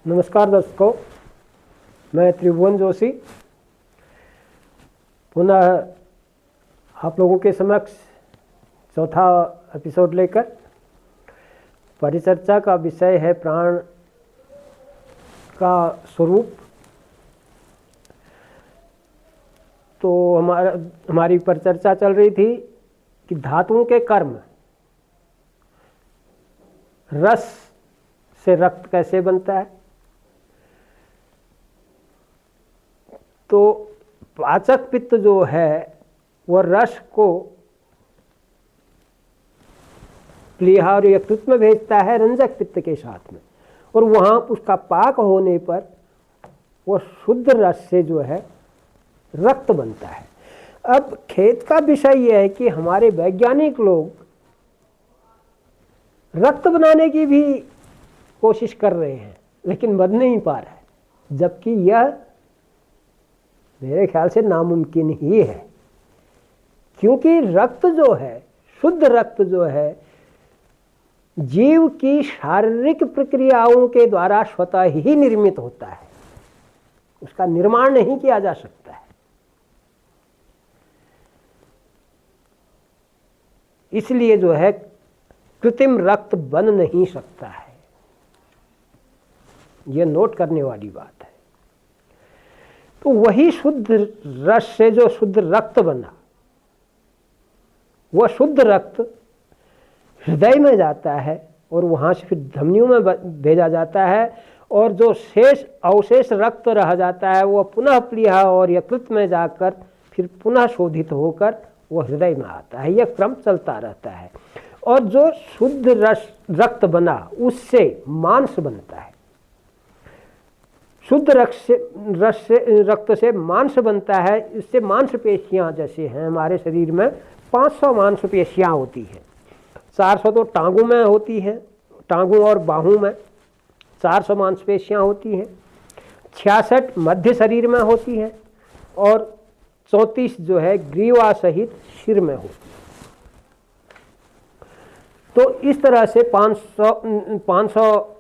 नमस्कार दर्शकों, मैं त्रिभुवन जोशी पुनः आप लोगों के समक्ष चौथा एपिसोड लेकर। परिचर्चा का विषय है प्राण का स्वरूप। तो हमारी परिचर्चा चल रही थी कि धातुओं के कर्म, रस से रक्त कैसे बनता है। तो पाचक पित्त जो है वह रस को प्लीहा और यकृत में भेजता है रंजक पित्त के साथ में, और वहाँ उसका पाक होने पर वह शुद्ध रस से जो है रक्त बनता है। अब खेद का विषय यह है कि हमारे वैज्ञानिक लोग रक्त बनाने की भी कोशिश कर रहे हैं, लेकिन बन नहीं पा रहा है, जबकि यह मेरे ख्याल से नामुमकिन ही है। क्योंकि रक्त जो है, शुद्ध रक्त जो है, जीव की शारीरिक प्रक्रियाओं के द्वारा स्वतः ही निर्मित होता है, उसका निर्माण नहीं किया जा सकता है। इसलिए जो है कृत्रिम रक्त बन नहीं सकता है, यह नोट करने वाली बात है। तो वही शुद्ध रस से जो शुद्ध रक्त बना, वह शुद्ध रक्त हृदय में जाता है और वहाँ से फिर धमनियों में भेजा जाता है, और जो अवशेष रक्त रह जाता है वह पुनः प्लीहा और यकृत में जाकर फिर पुनः शोधित होकर वह हृदय में आता है। यह क्रम चलता रहता है। और जो शुद्ध रक्त बना उससे मांस बनता है। शुद्ध रक्त से मांस बनता है। इससे मांसपेशियां जैसे हैं, हमारे शरीर में 500 मांसपेशियां होती हैं। 400 तो टांगों में होती हैं, टांगों और बाहों में 400 मांसपेशियां होती हैं। 66 मध्य शरीर में होती हैं और 34 जो है ग्रीवा सहित सिर में होती है। तो इस तरह से 500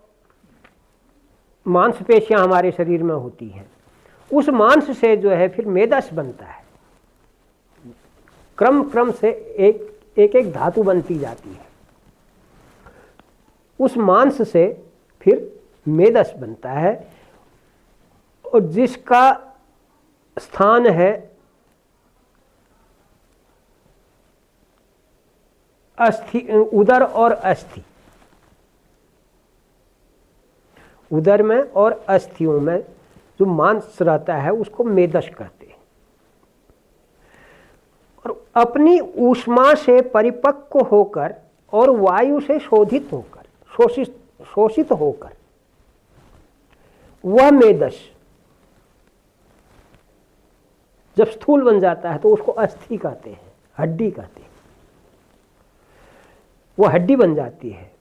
मांसपेशियां हमारे शरीर में होती हैं। उस मांस से जो है फिर मेदस बनता है। क्रम से एक धातु बनती जाती है। उस मांस से फिर मेदस बनता है, और जिसका स्थान है अस्थि, उदर और अस्थि। उदर में और अस्थियों में जो मांस रहता है उसको मेदस कहते हैं। और अपनी ऊष्मा से परिपक्व होकर और वायु से शोधित होकर, शोषित होकर वह मेदस जब स्थूल बन जाता है तो उसको अस्थि कहते हैं, हड्डी कहते हैं। वह हड्डी बन जाती है।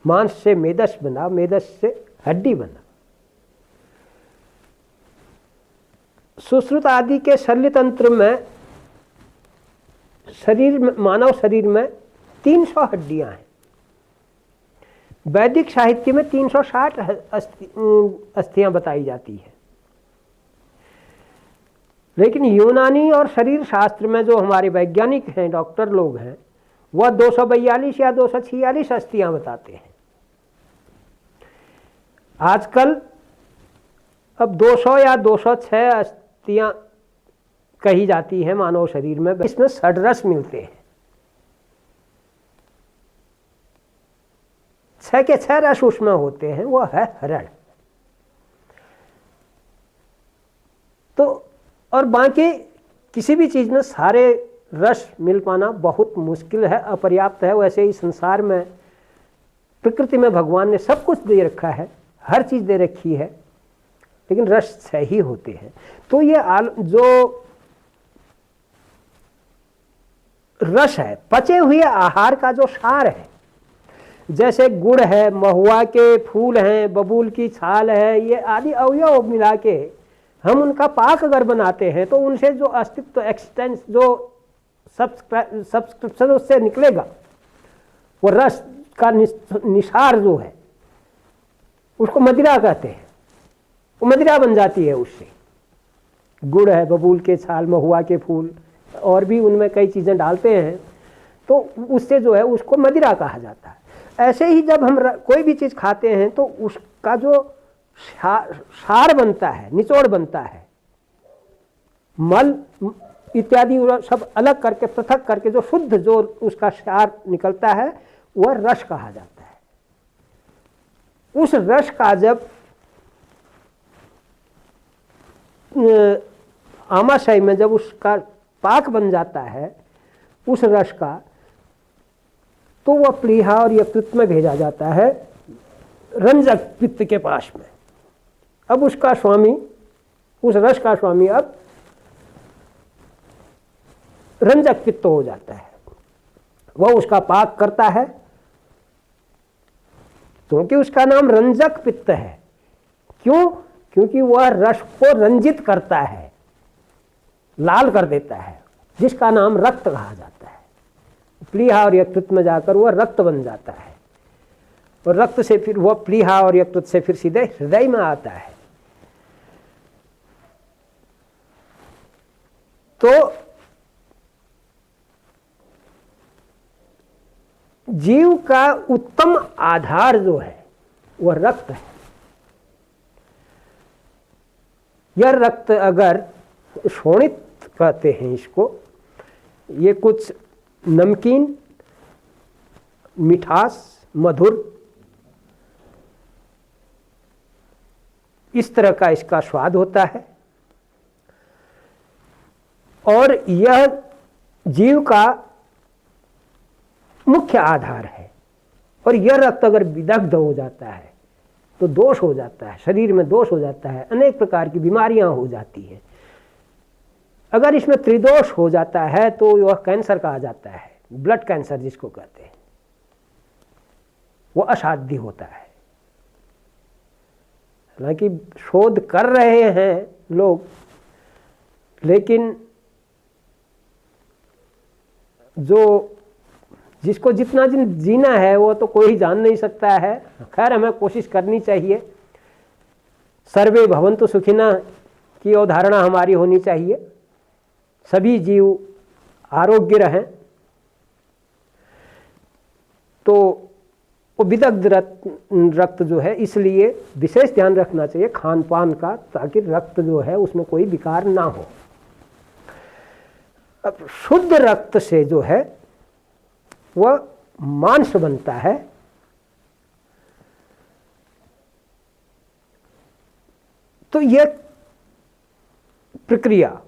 मांस से मेदस बना, मेदस से हड्डी बना। सुश्रुत आदि के शल्य तंत्र में मानव शरीर में 300 हड्डियां हैं। वैदिक साहित्य में 360 अस्थियां बताई जाती है। लेकिन यूनानी और शरीर शास्त्र में जो हमारे वैज्ञानिक हैं, डॉक्टर लोग हैं, वह 242 या 246 अस्थियां बताते हैं। आजकल अब 200 या 206 अस्थियां कही जाती हैं मानव शरीर में। इसमें षड्रस मिलते हैं। 6 के 6 रस उसमें होते हैं। वह है हरण। तो और बाकी किसी भी चीज में सारे रस मिल पाना बहुत मुश्किल है, अपर्याप्त है। वैसे ही संसार में, प्रकृति में भगवान ने सब कुछ दे रखा है, हर चीज दे रखी है, लेकिन रस सही होते हैं। तो ये जो रस है, पचे हुए आहार का जो सार है, जैसे गुड़ है, महुआ के फूल हैं, बबूल की छाल है, ये आदि अवयव मिला के हम उनका पाक अगर बनाते हैं तो उनसे जो अस्तित्व, एक्सटेंस, जो सब्सक्रिप्शन उससे निकलेगा, वो रस का निसार जो है उसको मदिरा कहते हैं। वो मदिरा बन जाती है उससे। गुड़ है, बबूल के छाल, महुआ के फूल और भी उनमें कई चीज़ें डालते हैं, तो उससे जो है उसको मदिरा कहा जाता है। ऐसे ही जब हम कोई भी चीज़ खाते हैं तो उसका जो सार बनता है, निचोड़ बनता है, मल इत्यादि सब अलग करके, पृथक करके जो शुद्ध जो उसका सार निकलता है वह रस कहा जाता है। उस रस का जब आमाशय में जब उसका पाक बन जाता है उस रस का, तो वह प्लीहा और यकृत में भेजा जाता है रंजक पित्त के पास में। अब उसका स्वामी, उस रस का स्वामी अब रंजक पित्त हो जाता है। वह उसका पाक करता है, क्योंकि उसका नाम रंजक पित्त है। क्यों? क्योंकि वह रस को रंजित करता है, लाल कर देता है, जिसका नाम रक्त कहा जाता है। प्लीहा और यकृत में जाकर वह रक्त बन जाता है, और रक्त से फिर वह प्लीहा और यकृत से फिर सीधे हृदय में आता है। तो जीव का उत्तम आधार जो है वह रक्त है। यह रक्त अगर शोणित कहते हैं इसको, ये कुछ नमकीन, मिठास, मधुर, इस तरह का इसका स्वाद होता है, और यह जीव का मुख्य आधार है। और यह रक्त अगर विदग्ध हो जाता है तो दोष हो जाता है, शरीर में दोष हो जाता है, अनेक प्रकार की बीमारियां हो जाती हैं। अगर इसमें त्रिदोष हो जाता है तो वह कैंसर कहा जाता है, ब्लड कैंसर जिसको कहते हैं, वह असाध्य होता है। हालांकि शोध कर रहे हैं लोग, लेकिन जिसको जितना दिन जीना है वो तो कोई जान नहीं सकता है। खैर, हमें कोशिश करनी चाहिए। सर्वे भवन्तु सुखिनः की अवधारणा हमारी होनी चाहिए, सभी जीव आरोग्य रहें। तो वो विदग्ध रक्त जो है, इसलिए विशेष ध्यान रखना चाहिए खान पान का, ताकि रक्त जो है उसमें कोई विकार ना हो। अब शुद्ध रक्त से जो है वह मांस बनता है, तो यह प्रक्रिया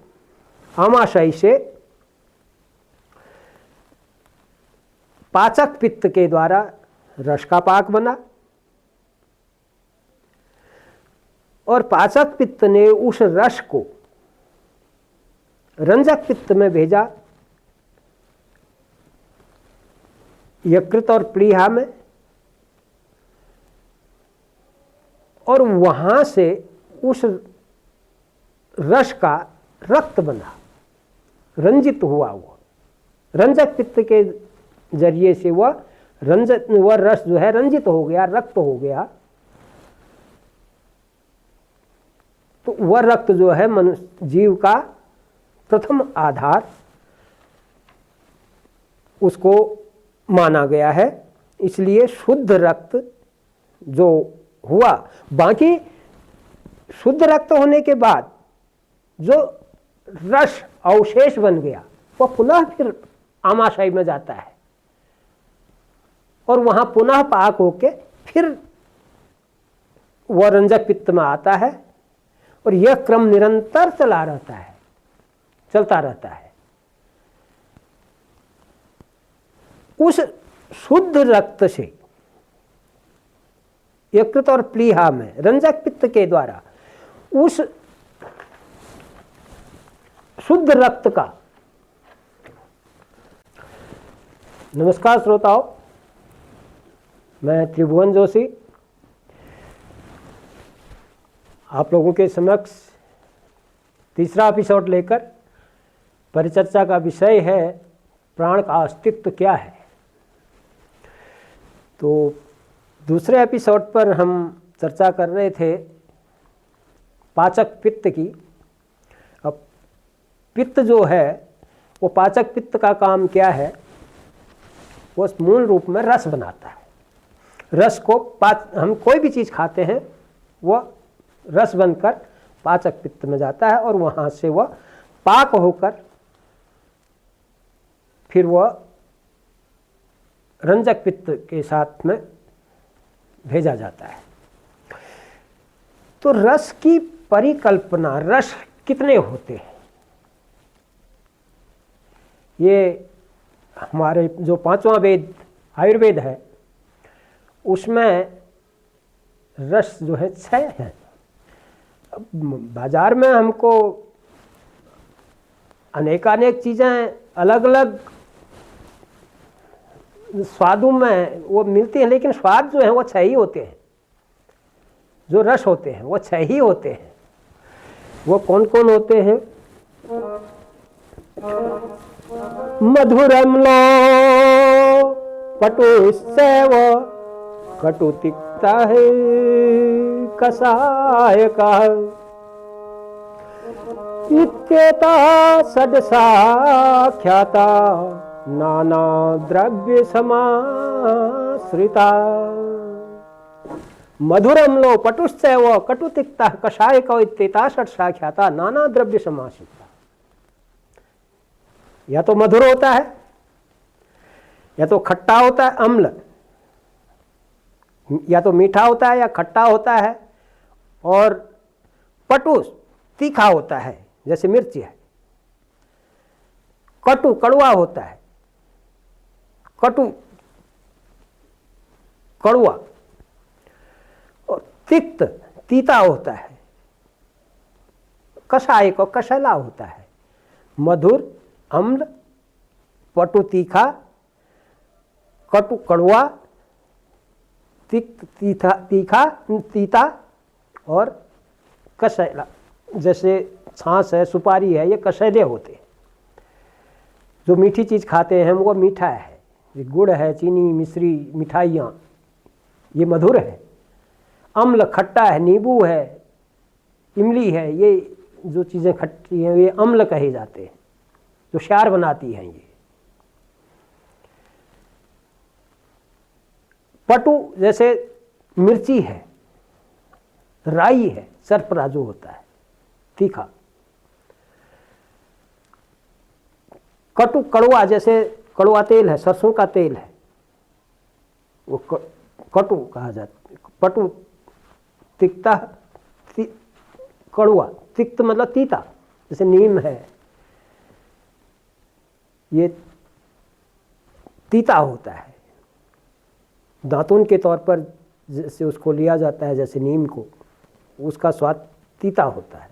आमाशय से पाचक पित्त के द्वारा रस का पाक बना, और पाचक पित्त ने उस रस को रंजक पित्त में भेजा, यकृत और प्लीहा में, और वहां से उस रस का रक्त बना, रंजित हुआ। वो रंजक पित्त के जरिए से वह रस जो है रंजित हो गया, रक्त हो गया। तो वह रक्त जो है मनुष्य जीव का प्रथम आधार उसको माना गया है। इसलिए शुद्ध रक्त जो हुआ, बाकी शुद्ध रक्त होने के बाद जो रस अवशेष बन गया वह पुनः फिर आमाशय में जाता है, और वहां पुनः पाक होके फिर वह रंजक पित्त में आता है, और यह क्रम निरंतर चलता रहता है। उस शुद्ध रक्त से यकृत और प्लीहा में रंजक पित्त के द्वारा उस शुद्ध रक्त का, नमस्कार श्रोताओं, मैं त्रिभुवन जोशी आप लोगों के समक्ष तीसरा एपिसोड लेकर, परिचर्चा का विषय है प्राण का अस्तित्व क्या है। तो दूसरे एपिसोड पर हम चर्चा कर रहे थे पाचक पित्त की। अब पित्त जो है वो पाचक पित्त का काम क्या है, वो मूल रूप में रस बनाता है। रस को हम कोई भी चीज़ खाते हैं वो रस बनकर पाचक पित्त में जाता है और वहाँ से वह पाक होकर फिर वह रंजक पित्त के साथ में भेजा जाता है। तो रस की परिकल्पना, रस कितने होते हैं, ये हमारे जो पांचवा वेद आयुर्वेद है उसमें रस जो है 6 है। बाजार में हमको अनेकानेक चीज़ें अलग अलग स्वादों में वो मिलती हैं, लेकिन स्वाद जो है वो 6 ही होते हैं। जो रस होते हैं वो 6 ही होते हैं। वो कौन कौन होते हैं? मधुरम्लो पटुस्सैव कटुतिक्ता है कषायकः इत्येता षड्साख्याता नाना द्रव्य समाश्रिता। मधुरम्लो पटुश्चैव कटुतिक्ता कषायकः इत्येता षड्साख्याता नाना द्रव्य समाश्रिता। या तो मधुर होता है, या तो खट्टा होता है अम्ल, या तो मीठा होता है या खट्टा होता है, और पटु तीखा होता है जैसे मिर्ची है। कटु कड़वा होता है, कटु कड़वा, और तिक्त तीता होता है, कषाय को कषैला होता है। मधुर, अम्ल, पटु तीखा, कटु कड़वा, तिक्त तीखा तीता और कषैला। जैसे छाछ है, सुपारी है, ये कषैले होते हैं। जो मीठी चीज़ खाते हैं हम वो मीठा है, ये गुड़ है, चीनी, मिश्री, मिठाइयाँ, ये मधुर है। अम्ल खट्टा है, नींबू है, इमली है, ये जो चीज़ें खट्टी हैं ये अम्ल कहे जाते हैं, जो क्षार बनाती हैं। ये पटु जैसे मिर्ची है, राई है, सरपरा जो होता है तीखा। कटु कड़वा जैसे कड़वा तेल है, सरसों का तेल है, वो कटु कहा जाता है। पटु तिक्ता, कड़वा, तिक्त मतलब तीता, जैसे नीम है, ये तीता होता है। दातुन के तौर पर जैसे उसको लिया जाता है, जैसे नीम को, उसका स्वाद तीता होता है।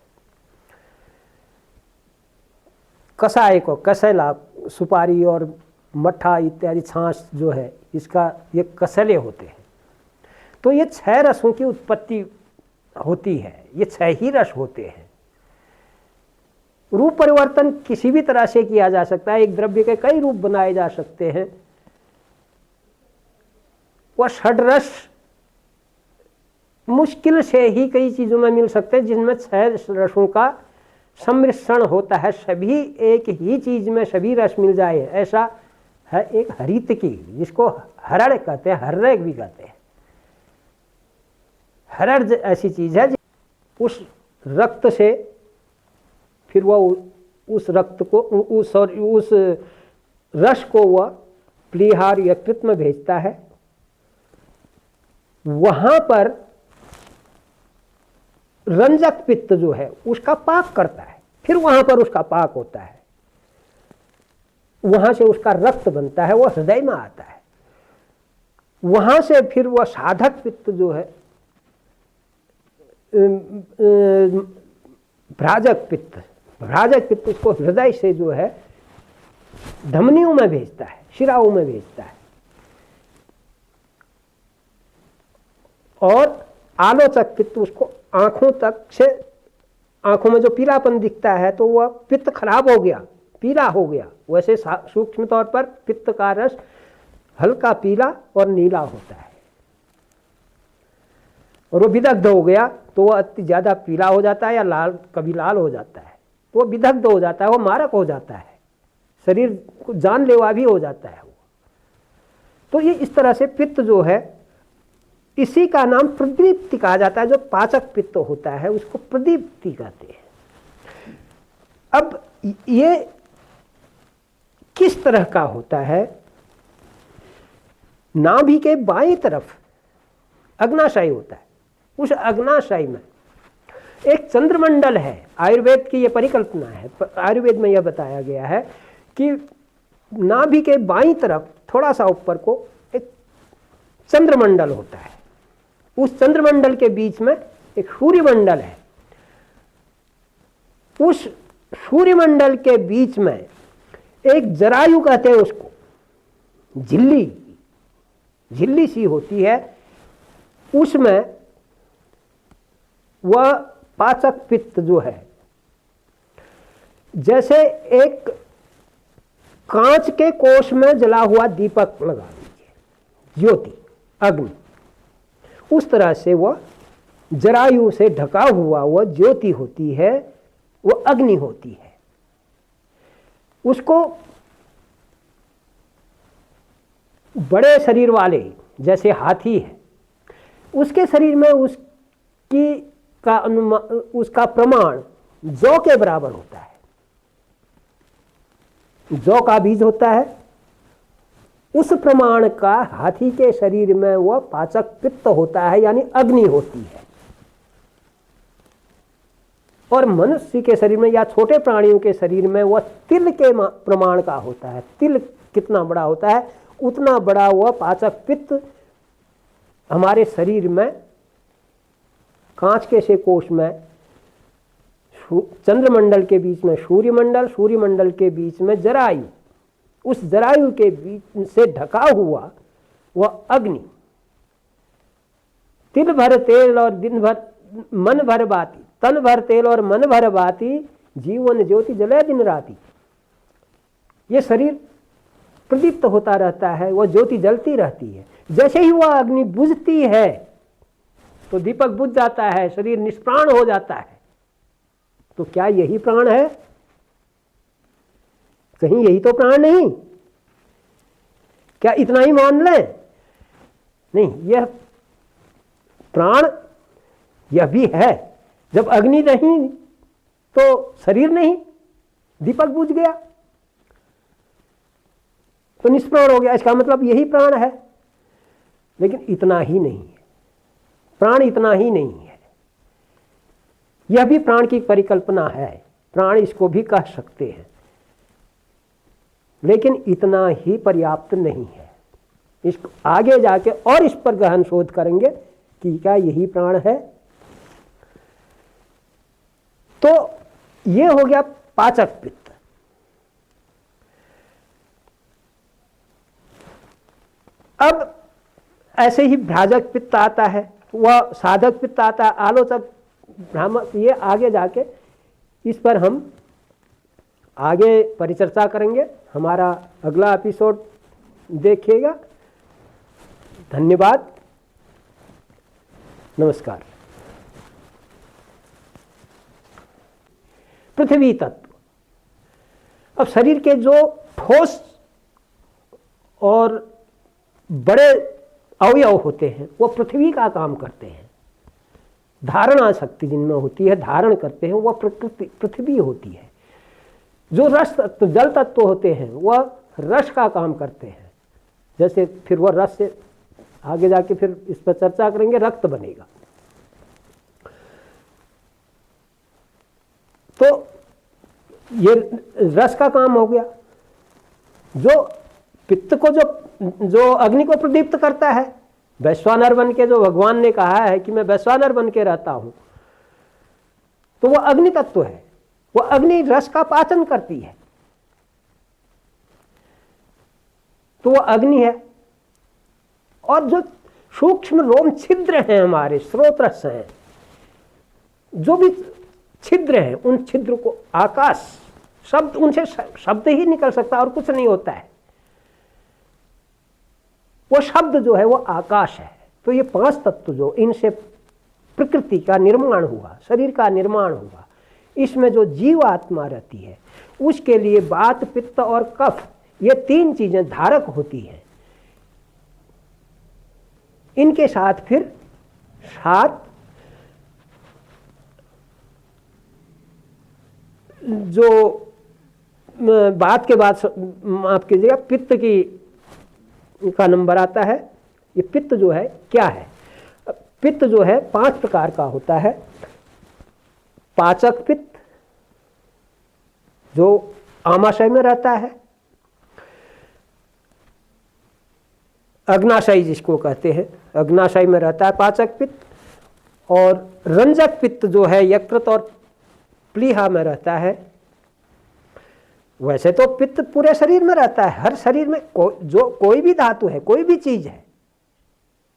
कषाय को कषैला, सुपारी और मट्ठा इत्यादि छाछ जो है इसका ये कषैले होते हैं। तो ये 6 रसों की उत्पत्ति होती है, ये 6 ही रस होते हैं। रूप परिवर्तन किसी भी तरह से किया जा सकता है, एक द्रव्य के कई रूप बनाए जा सकते हैं। वह षड्रस मुश्किल से ही कई चीज़ों में मिल सकते हैं जिनमें 6 रसों का सम्मिश्रण होता है। सभी एक ही चीज़ में सभी रस मिल जाए, ऐसा है एक हरित की, जिसको हरड़ कहते हैं, हर्रक भी कहते हैं। हरड़ ऐसी चीज़ है उस रक्त से फिर वह उस रक्त को उस रस को वह प्लीहार यकृत में भेजता है, वहां पर रंजक पित्त जो है उसका पाक करता है, फिर वहां पर उसका पाक होता है, वहां से उसका रक्त बनता है, वह हृदय में आता है। वहां से फिर वह साधक पित्त जो है भ्राजक पित्त उसको हृदय से जो है धमनियों में भेजता है, शिराओं में भेजता है। और आलोचक पित्त उसको आंखों तक से, आंखों में जो पीलापन दिखता है तो वह पित्त खराब हो गया, पीला हो गया। वैसे सूक्ष्म तौर पर पित्त का रस हल्का पीला और नीला होता है। और वो विदग्ध हो गया तो वो अति ज़्यादा पीला हो जाता है या लाल, कभी लाल हो जाता है, तो वो विदग्ध हो जाता है, वो मारक हो जाता है, शरीर को जानलेवा भी हो जाता है वो। तो ये इस तरह से पित्त जो है, इसी का नाम प्रदीप्ति कहा जाता है। जो पाचक पित्त होता है उसको प्रदीप्ति कहते हैं। अब ये किस तरह का होता है? नाभि के बाईं तरफ अग्नाशय होता है। उस अग्नाशय में एक चंद्रमंडल है। आयुर्वेद की यह परिकल्पना है, आयुर्वेद में यह बताया गया है कि नाभि के बाईं तरफ थोड़ा सा ऊपर को एक चंद्रमंडल होता है। उस चंद्रमंडल के बीच में एक सूर्यमंडल है। उस सूर्यमंडल के बीच में एक जरायु कहते हैं उसको, झिल्ली सी होती है, उसमें वह पाचक पित्त जो है, जैसे एक कांच के कोश में जला हुआ दीपक लगा दीजिए, ज्योति, अग्नि, उस तरह से वह जरायु से ढका हुआ वह ज्योति होती है, वह अग्नि होती है। उसको बड़े शरीर वाले जैसे हाथी है, उसके शरीर में उसका प्रमाण जौ के बराबर होता है। जौ का बीज होता है, उस प्रमाण का हाथी के शरीर में वह पाचक पित्त होता है, यानी अग्नि होती है। और मनुष्य के शरीर में या छोटे प्राणियों के शरीर में वह तिल के प्रमाण का होता है। तिल कितना बड़ा होता है उतना बड़ा वह पाचक पित्त हमारे शरीर में कांच के से कोश में, चंद्रमंडल के बीच में सूर्यमंडल, सूर्यमंडल के बीच में जरायु, उस जरायु के बीच से ढका हुआ वह अग्नि। तिल भर तेल और दिन भर मन भर बाती, तन भर तेल और मन भर बाती, जीवन ज्योति जले दिन राती। ये शरीर प्रदीप्त होता रहता है, वह ज्योति जलती रहती है। जैसे ही वह अग्नि बुझती है तो दीपक बुझ जाता है, शरीर निष्प्राण हो जाता है। तो क्या यही प्राण है? कहीं यही तो प्राण नहीं? क्या इतना ही मान लें? नहीं, यह प्राण यह भी है। जब अग्नि नहीं तो शरीर नहीं, दीपक बुझ गया तो निष्प्राण हो गया, इसका मतलब यही प्राण है। लेकिन इतना ही नहीं है, प्राण इतना ही नहीं है। यह भी प्राण की परिकल्पना है, प्राण इसको भी कह सकते हैं, लेकिन इतना ही पर्याप्त नहीं है। इसको आगे जाके और इस पर गहन शोध करेंगे कि क्या यही प्राण है। तो ये हो गया पाचक पित्त। अब ऐसे ही भ्राजक पित्त आता है, वह साधक पित्त आता है, आलोचक, भ्रामक, ये आगे जाके इस पर हम आगे परिचर्चा करेंगे। हमारा अगला एपिसोड देखिएगा। धन्यवाद, नमस्कार। पृथ्वी तत्व। अब शरीर के जो ठोस और बड़े अवयव होते हैं वो पृथ्वी का काम करते हैं। धारणा शक्ति जिनमें होती है, धारण करते हैं, वह पृथ्वी होती है। जो रस तत्व, जल तत्व होते हैं वह रस का काम करते हैं। जैसे फिर वह रस से आगे जाके फिर इस पर चर्चा करेंगे, रक्त बनेगा। तो ये रस का काम हो गया। जो पित्त को जो अग्नि को प्रदीप्त करता है, वैश्वानर बन के, जो भगवान ने कहा है कि मैं वैश्वानर बन के रहता हूं, तो वह अग्नि तत्व है। वह अग्नि रस का पाचन करती है, तो वह अग्नि है। और जो सूक्ष्म रोम छिद्र हैं, हमारे स्रोतरस हैं, जो भी छिद्र हैं, उन छिद्र को आकाश शब्द, उनसे शब्द ही निकल सकता और कुछ नहीं होता है। वो शब्द जो है वो आकाश है। तो ये पांच तत्व जो इनसे प्रकृति का निर्माण हुआ, शरीर का निर्माण हुआ। इसमें जो जीव आत्मा रहती है उसके लिए वात, पित्त और कफ, ये 3 चीजें धारक होती हैं। इनके साथ फिर 7 जो बात के बाद माफ कीजिएगा पित्त का नंबर आता है। ये पित्त जो है क्या है? पित्त जो है 5 प्रकार का होता है। पाचक पित्त जो आमाशय में रहता है, अग्नाशय जिसको कहते हैं, अग्नाशय में रहता है पाचक पित्त, और रंजक पित्त जो है यकृत और प्लीहा में रहता है। वैसे तो पित्त पूरे शरीर में रहता है, हर शरीर में जो कोई भी धातु है, कोई भी चीज है,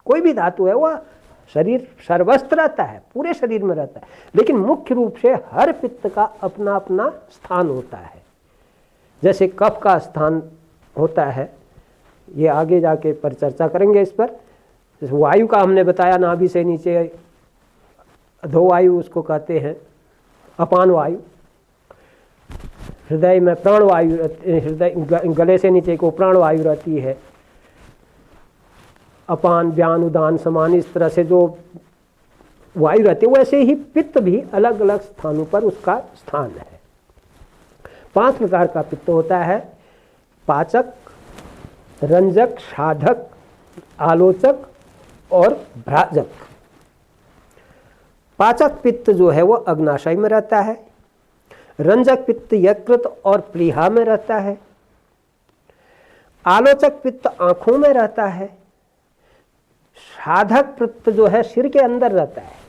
कोई भी धातु है, वह शरीर सर्वस्त्र रहता है, पूरे शरीर में रहता है। लेकिन मुख्य रूप से हर पित्त का अपना अपना स्थान होता है। जैसे कफ का स्थान होता है, ये आगे जाके पर चर्चा करेंगे इस पर। जैसे वायु का हमने बताया, नाभि से नीचे अधोवायु उसको कहते हैं, अपान वायु। हृदय में प्राण वायु, हृदय गले से नीचे को प्राण वायु रहती है। अपान, व्यान, उदान, समान, इस तरह से जो वायु रहती है, वैसे ही पित्त भी अलग अलग स्थानों पर उसका स्थान है। 5 प्रकार का पित्त होता है: पाचक, रंजक, साधक, आलोचक और भ्राजक। पाचक पित्त जो है वो अग्नाशय में रहता है। रंजक पित्त यकृत और प्लीहा में रहता है। आलोचक पित्त आंखों में रहता है। साधक पित्त जो है सिर के अंदर रहता है।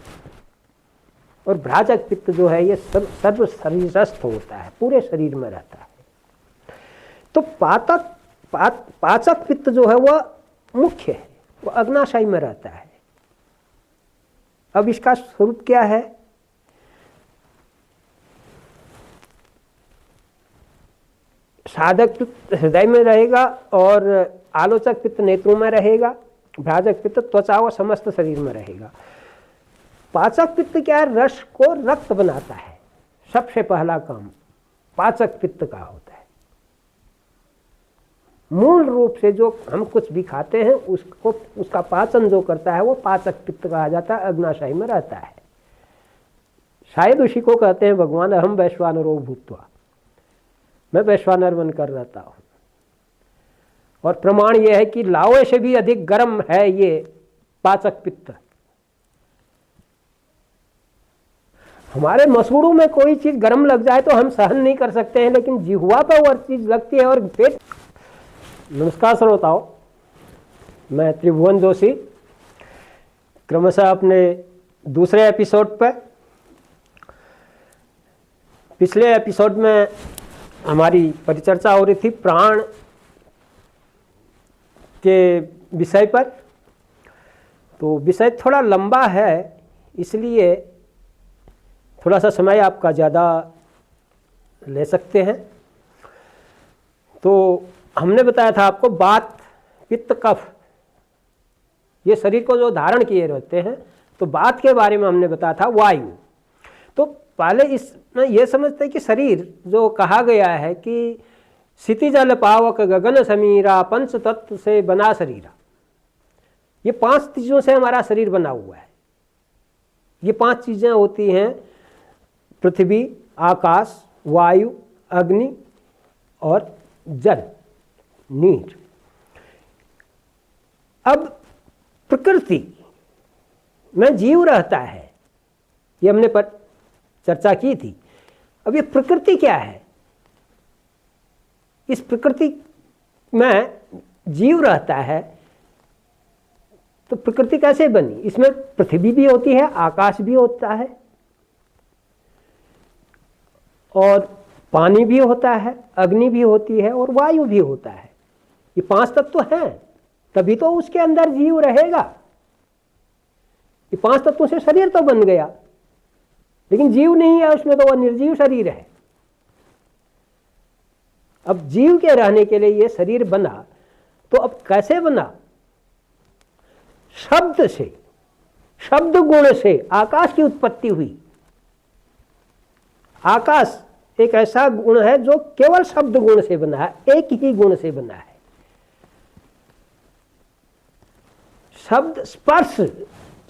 और भ्राजक पित्त जो है ये सर्व शरीरस्थ होता है, पूरे शरीर में रहता है। तो पाचक पित्त जो है वह मुख्य है, वो अग्नाशय में रहता है। अब इसका स्वरूप क्या है? साधक पित्त हृदय में रहेगा और आलोचक पित्त नेत्रों में रहेगा। भ्राजक पित्त त्वचा व समस्त शरीर में रहेगा। पाचक पित्त क्या है? रस को रक्त बनाता है। सबसे पहला काम पाचक पित्त का होता है। मूल रूप से जो हम कुछ भी खाते हैं उसका पाचन जो करता है वो पाचक पित्त कहा जाता है, अग्नाशय में रहता है। शायद उसी को कहते हैं भगवान अहम वैश्वानरो भूत्वा, मैं वैश्वानर बनकर रहता हूं। और प्रमाण यह है कि लावे से भी अधिक गर्म है ये पाचक पित्त। हमारे मसूड़ों में कोई चीज गर्म लग जाए तो हम सहन नहीं कर सकते हैं, लेकिन जिह्वा पर वह चीज लगती है और पेट। नमस्कार श्रोताओ, मैं त्रिभुवन जोशी क्रमशः अपने दूसरे एपिसोड पर। पिछले एपिसोड में हमारी परिचर्चा हो रही थी प्राण के विषय पर। तो विषय थोड़ा लंबा है, इसलिए थोड़ा सा समय आपका ज़्यादा ले सकते हैं। तो हमने बताया था आपको वात, पित्त, कफ ये शरीर को जो धारण किए रहते हैं। तो वात के बारे में हमने बताया था वायु। तो पहले इसमें यह समझते हैं कि शरीर जो कहा गया है कि क्षिति जल पावक गगन समीरा पंच तत्व से बना शरीरा, ये 5 चीज़ों से हमारा शरीर बना हुआ है। ये 5 चीज़ें होती हैं: पृथ्वी, आकाश, वायु, अग्नि और जल, नीर। अब प्रकृति में जीव रहता है, ये हमने पर चर्चा की थी। अब ये प्रकृति क्या है? इस प्रकृति में जीव रहता है, तो प्रकृति कैसे बनी? इसमें पृथ्वी भी होती है, आकाश भी होता है, और पानी भी होता है, अग्नि भी होती है और वायु भी होता है। ये 5 तत्व हैं, तभी तो उसके अंदर जीव रहेगा। ये 5 तत्वों से शरीर तो बन गया, लेकिन जीव नहीं है उसमें, तो वह निर्जीव शरीर है। अब जीव के रहने के लिए ये शरीर बना, तो अब कैसे बना? शब्द से। शब्द गुण से आकाश की उत्पत्ति हुई। आकाश एक ऐसा गुण है जो केवल शब्द गुण से बना है, एक ही गुण से बना है। शब्द स्पर्श,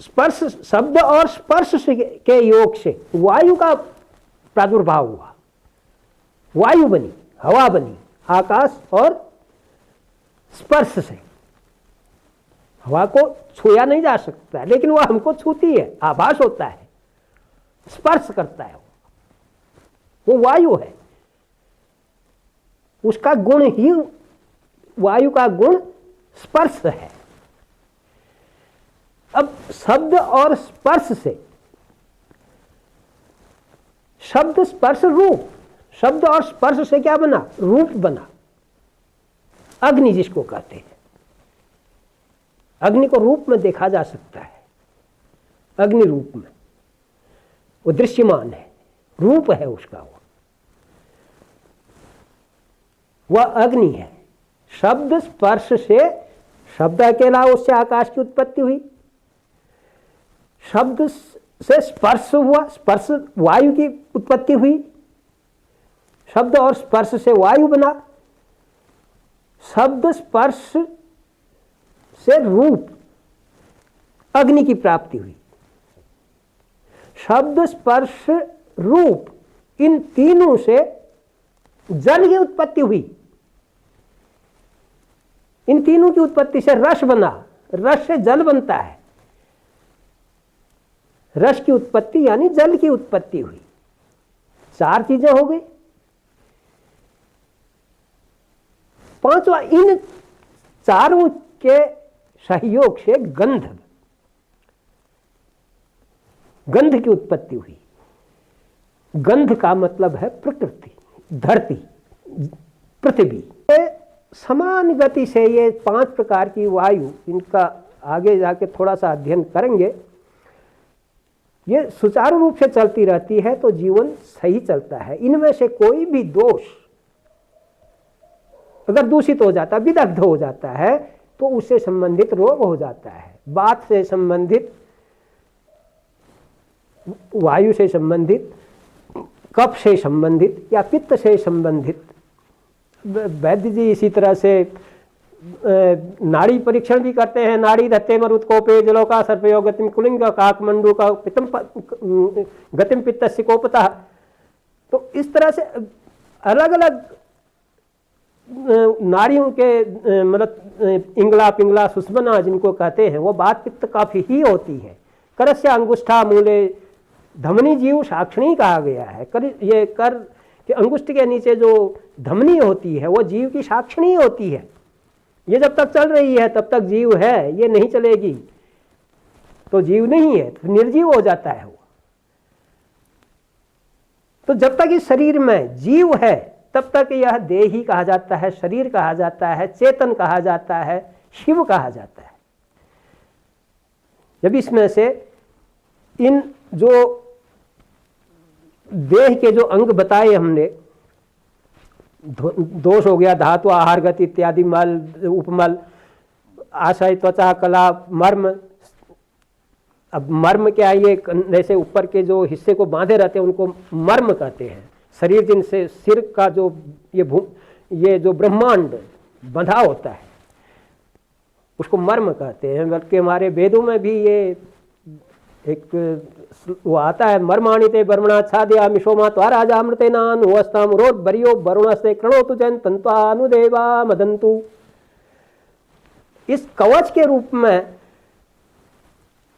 स्पर्श शब्द और स्पर्श के योग से वायु का प्रादुर्भाव हुआ, वायु बनी, हवा बनी, आकाश और स्पर्श से। हवा को छुआ नहीं जा सकता है, लेकिन वह हमको छूती है, आभास होता है, स्पर्श करता है, वो वायु है। उसका गुण ही, वायु का गुण स्पर्श है। अब शब्द और स्पर्श से, शब्द स्पर्श रूप, शब्द और स्पर्श से क्या बना? रूप बना। अग्नि जिसको कहते हैं, अग्नि को रूप में देखा जा सकता है, अग्नि रूप में, वो दृश्यमान है, रूप है उसका, वह अग्नि है। शब्द स्पर्श से, शब्द अकेला उससे आकाश की उत्पत्ति हुई, शब्द से स्पर्श हुआ, स्पर्श वायु की उत्पत्ति हुई, शब्द और स्पर्श से वायु बना, शब्द स्पर्श से रूप अग्नि की प्राप्ति हुई, शब्द स्पर्श रूप, इन तीनों से जल की उत्पत्ति हुई। इन तीनों की उत्पत्ति से रस बना, रस से जल बनता है, रस की उत्पत्ति यानी जल की उत्पत्ति हुई। चार चीजें हो गई। पांचवा, इन चारों के सहयोग से गंध, गंध की उत्पत्ति हुई। गंध का मतलब है प्रकृति, धरती, पृथ्वी। समान गति से ये 5 प्रकार की वायु, इनका आगे जाके थोड़ा सा अध्ययन करेंगे, ये सुचारू रूप से चलती रहती है तो जीवन सही चलता है। इनमें से कोई भी दोष अगर दूषित हो जाता, विदग्ध हो जाता है, तो उससे संबंधित रोग हो जाता है। बात से संबंधित, वायु से संबंधित, कफ से संबंधित या पित्त से संबंधित। वैद्य जी इसी तरह से नाड़ी परीक्षण भी करते हैं। नाड़ी धत्ते मरुत्कोपे जलोका सर्पयो गतिम कुलिंग काकमंडू का पित्तम गतिम पित्तस्य कोपतः। तो इस तरह से अलग अलग नाड़ियों के मतलब इंगला पिंगला सुषमना जिनको कहते हैं, वो बात पित्त काफी ही होती है। करस्य अंगुष्ठा मूले धमनी जीव साक्षिणी कहा गया है। ये कर कि अंगुष्ठ के नीचे जो धमनी होती है वो जीव की साक्षिणी होती है। ये जब तक चल रही है तब तक जीव है, ये नहीं चलेगी तो जीव नहीं है, तो निर्जीव हो जाता है वो। तो जब तक इस शरीर में जीव है तब तक यह देही कहा जाता है, शरीर कहा जाता है, चेतन कहा जाता है, शिव कहा जाता है। जब इसमें से इन जो देह के जो अंग बताए हमने, दोष हो गया धातु, आहार, गति इत्यादि, मल, उपमल, आशय, त्वचा, कला, मर्म। अब मर्म क्या है? ये जैसे ऊपर के जो हिस्से को बांधे रहते हैं उनको मर्म कहते हैं। शरीर जिनसे सिर का जो ये जो ब्रह्मांड बंधा होता है उसको मर्म कहते हैं। बल्कि हमारे वेदों में भी ये एक वो आता है, मर्माणिते बर्मणा छादया मिशोमा त्वाराजा अमृतेनान हुस्ताम रोड बरियो वरुण से कृणोतु जन तंत्वानुदेवा मदंतु। इस कवच के रूप में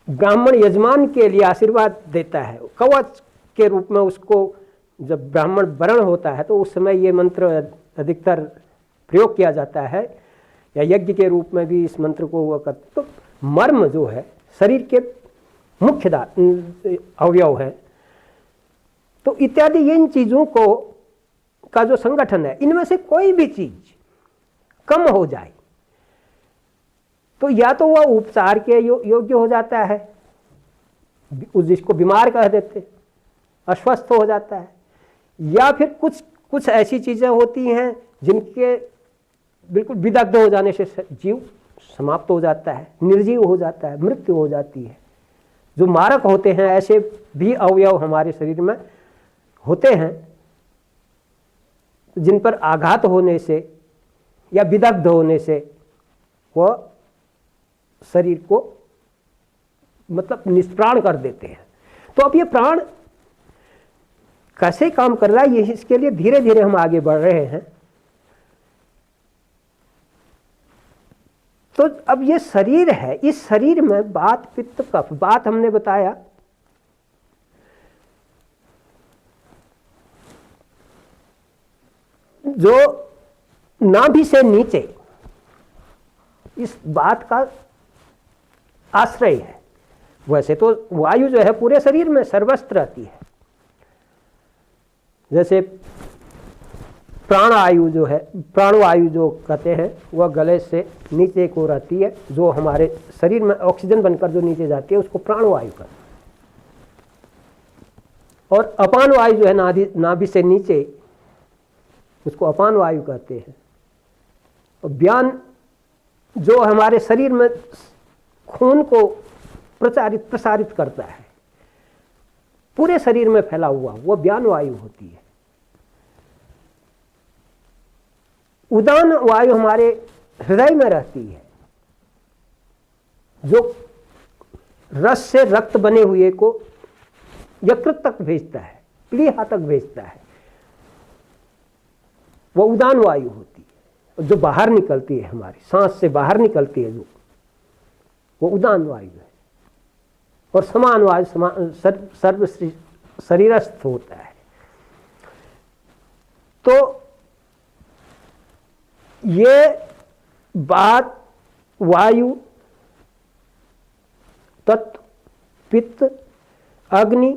ब्राह्मण यजमान के लिए आशीर्वाद देता है। कवच के रूप में उसको जब ब्राह्मण वर्ण होता है तो उस समय ये मंत्र अधिकतर प्रयोग किया जाता है, या यज्ञ के रूप में भी इस मंत्र को हुआ करते। तो मर्म जो है शरीर के मुख्य अवयव है। तो इत्यादि इन चीजों को का जो संगठन है, इनमें से कोई भी चीज कम हो जाए तो या तो वह उपचार के योग्य हो जाता है, जिसको बीमार कह देते, अस्वस्थ हो जाता है, या फिर कुछ ऐसी चीजें होती हैं जिनके बिल्कुल विदग्ध हो जाने से जीव समाप्त हो जाता है, निर्जीव हो जाता है, मृत्यु हो जाती है। जो मारक होते हैं, ऐसे भी अवयव हमारे शरीर में होते हैं जिन पर आघात होने से या विदग्ध होने से वह शरीर को मतलब निष्प्राण कर देते हैं। तो अब ये प्राण कैसे काम कर रहा है, ये इसके लिए धीरे धीरे हम आगे बढ़ रहे हैं। तो अब ये शरीर है, इस शरीर में वात पित्त कफ, वात हमने बताया जो नाभि से नीचे इस बात का आश्रय है। वैसे तो वायु जो है पूरे शरीर में सर्वस्त्र रहती है, जैसे प्राणवायु जो है, प्राणवायु जो कहते हैं वह गले से नीचे को रहती है, जो हमारे शरीर में ऑक्सीजन बनकर जो नीचे जाती है उसको प्राणवायु कहते हैं। और अपान वायु जो है नाभि से नीचे, उसको अपान वायु कहते हैं। और व्यान जो हमारे शरीर में खून को प्रसारित करता है, पूरे शरीर में फैला हुआ, वो व्यान वायु होती है। उदान वायु हमारे हृदय में रहती है, जो रस से रक्त बने हुए को यकृत तक भेजता है, प्लीहा तक भेजता है, वो उदान वायु होती है। जो बाहर निकलती है, हमारी सांस से बाहर निकलती है जो, वो उदान वायु है। और समान वायु सर्व शरीरस्थ होता है। तो ये बात वायु, तत्व, पित्त, अग्नि,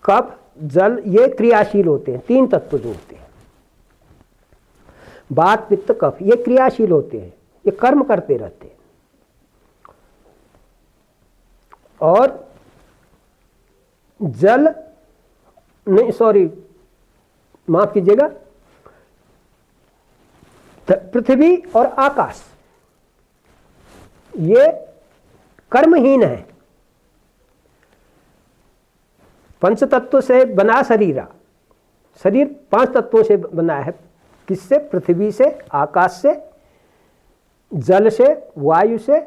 कफ, जल, ये क्रियाशील होते हैं। तीन तत्व जो होते हैं, वात पित्त कफ, ये क्रियाशील होते हैं, ये कर्म करते रहते हैं। और जल नहीं, सॉरी माफ कीजिएगा, पृथ्वी और आकाश ये कर्महीन है। पंच तत्व से बना शरीर 5 तत्वों से बना है। किससे? पृथ्वी से, आकाश से, जल से, वायु से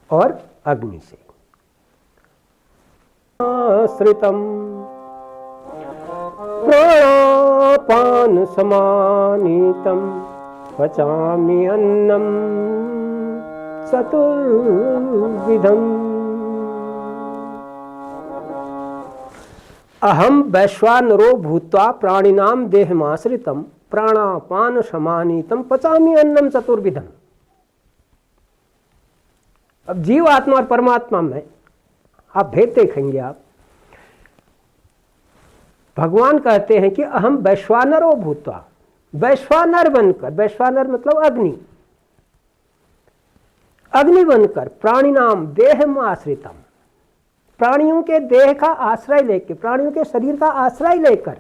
और अग्नि से। आश्रितम प्राणापान समानीतम पचामि अन्नम चतुर्विधम। अहम वैश्वानरो भूत्वा प्राणिनाम देहमाश्रितम प्राणापान समानीतम पचामि अन्नम चतुर्विधम। अब जीव आत्मा और परमात्मा में आप भेद देखेंगे। आप भगवान कहते हैं कि अहम वैश्वानरो भूत्वा, वैश्वानर बनकर, वैश्वानर मतलब अग्नि, अग्नि बनकर प्राणिनाम देहम आश्रितम, प्राणियों के देह का आश्रय लेकर, प्राणियों के शरीर का आश्रय लेकर,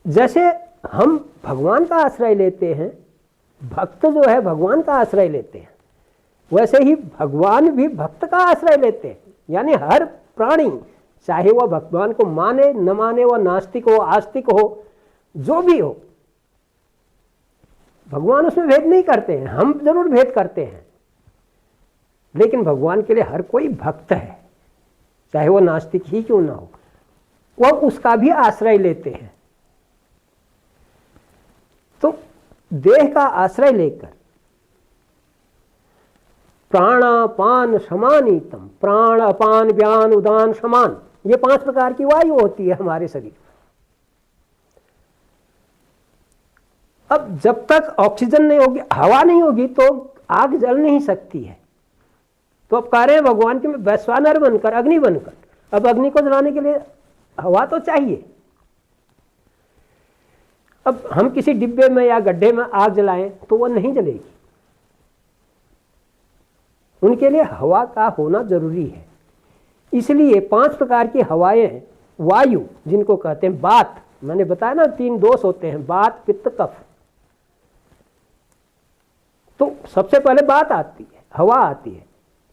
जैसे हम भगवान का आश्रय लेते हैं, भक्त जो है भगवान का आश्रय लेते हैं, वैसे ही भगवान भी भक्त का आश्रय लेते हैं। यानी हर प्राणी, चाहे वह भगवान को माने न माने, वह नास्तिक हो आस्तिक हो, जो भी हो, भगवान उसमें भेद नहीं करते हैं। हम जरूर भेद करते हैं, लेकिन भगवान के लिए हर कोई भक्त है, चाहे वह नास्तिक ही क्यों ना हो, वह उसका भी आश्रय लेते हैं। तो देह का आश्रय लेकर प्राणापान समानीतम, प्राण अपान व्यान उदान समान, ये 5 प्रकार की वायु होती है हमारे शरीर में। अब जब तक ऑक्सीजन नहीं होगी, हवा नहीं होगी, तो आग जल नहीं सकती है। तो अब कह रहे हैं भगवान की वैश्वानर बनकर, अग्नि बनकर, अब अग्नि को जलाने के लिए हवा तो चाहिए। अब हम किसी डिब्बे में या गड्ढे में आग जलाएं तो वह नहीं जलेगी, उनके लिए हवा का होना जरूरी है। इसलिए 5 प्रकार की हवाएं, वायु जिनको कहते हैं, वात, मैंने बताया ना 3 दोष होते हैं, वात पित्त कफ। तो सबसे पहले बात आती है, हवा आती है,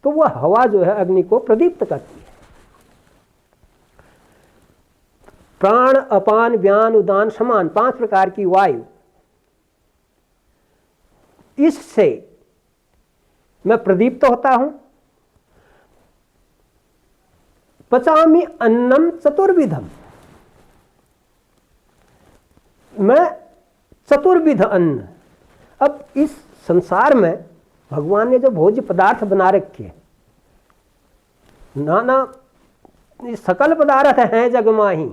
तो वह हवा जो है अग्नि को प्रदीप्त करती है। प्राण, अपान, व्यान, उदान, समान 5 प्रकार की वायु, इससे मैं प्रदीप्त होता हूं। पचामि अन्नम चतुर्विधम, मैं चतुर्विध अन्न। अब इस संसार में भगवान ने जो भोज्य पदार्थ बना रखे, नाना सकल पदार्थ हैं जगमाही,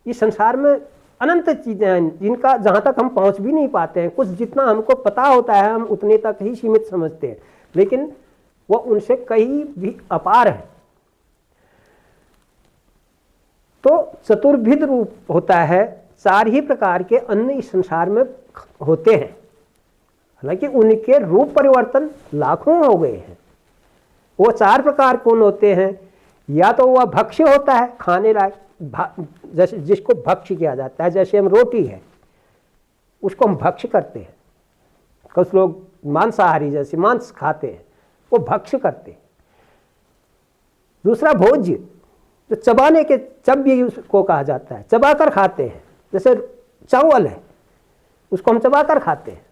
इस संसार में अनंत चीजें हैं जिनका जहां तक हम पहुंच भी नहीं पाते हैं। कुछ जितना हमको पता होता है हम उतने तक ही सीमित समझते हैं, लेकिन वो उनसे कहीं भी अपार है। तो चतुर्विध रूप होता है, 4 ही प्रकार के अन्न इस संसार में होते हैं। हालांकि उनके रूप परिवर्तन लाखों हो गए हैं। वो 4 प्रकार कौन होते हैं? या तो वह भक्ष्य होता है, खाने लायक, जैसे जिसको भक्ष्य किया जाता है, जैसे हम रोटी है उसको हम भक्ष्य करते हैं। कुछ लोग मांसाहारी जैसे मांस खाते हैं, वो भक्ष्य करते हैं। दूसरा भोज्य, जो चबाने के, चब्य उसको कहा जाता है, चबाकर खाते हैं। जैसे चावल है उसको हम चबाकर खाते हैं,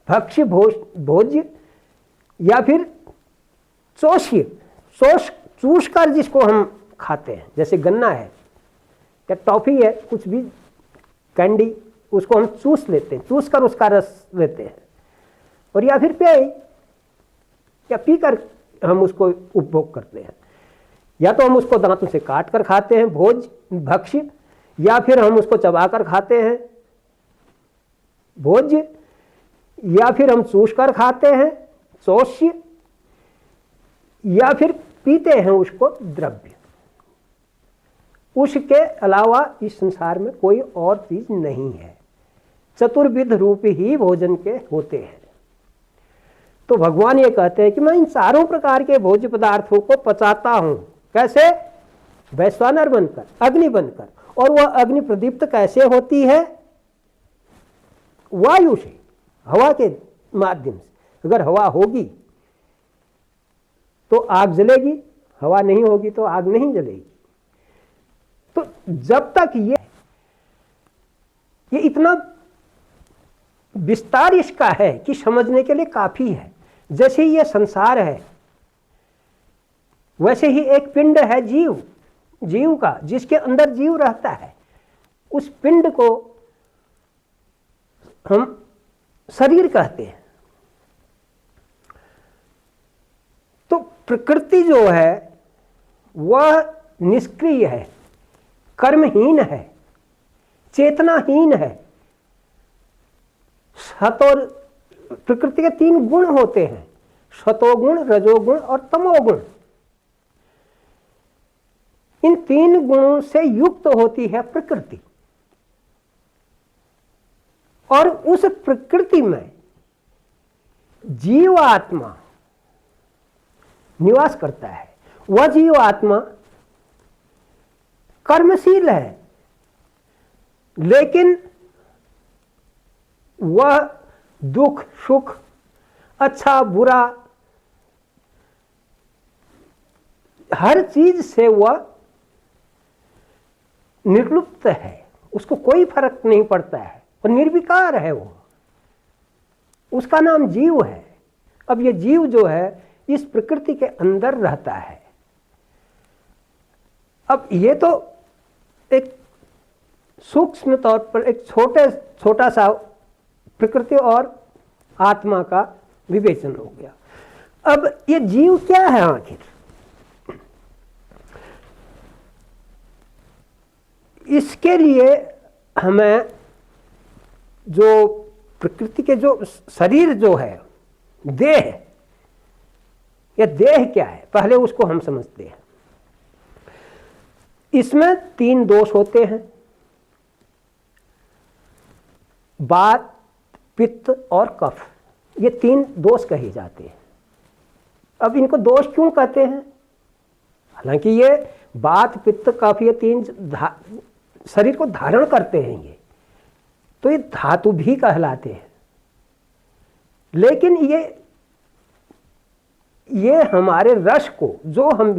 भक्ष्य भोज्य। या फिर चोष्य, चूस कर जिसको हम खाते हैं, जैसे गन्ना है या टॉफी है, कुछ भी कैंडी, उसको हम चूस लेते हैं, चूस कर उसका रस लेते हैं। और या फिर पेय, या पीकर हम उसको उपभोग करते हैं। या तो हम उसको दांतों से काट कर खाते हैं, भोज भक्ष्य, या फिर हम उसको चबाकर खाते हैं, भोज्य, या फिर हम चूस कर खाते हैं, चोष्य, या फिर पीते हैं उसको, द्रव्य। उसके अलावा इस संसार में कोई और चीज नहीं है। चतुर्विध रूप ही भोजन के होते हैं। तो भगवान ये कहते हैं कि मैं इन 4 प्रकार के भोज्य पदार्थों को पचाता हूं। कैसे? वैश्वानर बनकर, अग्नि बनकर। और वह अग्नि प्रदीप्त कैसे होती है? वायु से, हवा के माध्यम से। अगर हवा होगी तो आग जलेगी, हवा नहीं होगी तो आग नहीं जलेगी। तो जब तक ये इतना विस्तार इसका है कि समझने के लिए काफी है। जैसे ही ये संसार है वैसे ही एक पिंड है जीव का, जिसके अंदर जीव रहता है। उस पिंड को हम शरीर कहते हैं। तो प्रकृति जो है वह निष्क्रिय है, कर्महीन है, चेतनाहीन है। सतोर प्रकृति के 3 गुण होते हैं, सतोगुण, रजोगुण और तमोगुण। इन 3 गुणों से युक्त होती है प्रकृति। और उस प्रकृति में जीव आत्मा निवास करता है। वह जीव आत्मा कर्मशील है, लेकिन वह दुख सुख, अच्छा बुरा, हर चीज से वह निर्लिप्त है। उसको कोई फर्क नहीं पड़ता है, और निर्विकार है वो। उसका नाम जीव है। अब ये जीव जो है इस प्रकृति के अंदर रहता है। अब ये तो एक सूक्ष्म तौर पर एक छोटा सा प्रकृति और आत्मा का विवेचन हो गया। अब ये जीव क्या है आखिर? इसके लिए हमें जो प्रकृति के जो शरीर जो है, देह, यह देह क्या है पहले उसको हम समझते हैं। इसमें 3 दोष होते हैं, वात, पित्त और कफ। ये 3 दोष कहे जाते हैं। अब इनको दोष क्यों कहते हैं? हालांकि ये वात, पित्त, कफ, ये 3 शरीर को धारण करते हैं। ये तो ये धातु भी कहलाते हैं। लेकिन ये हमारे रस को जो हम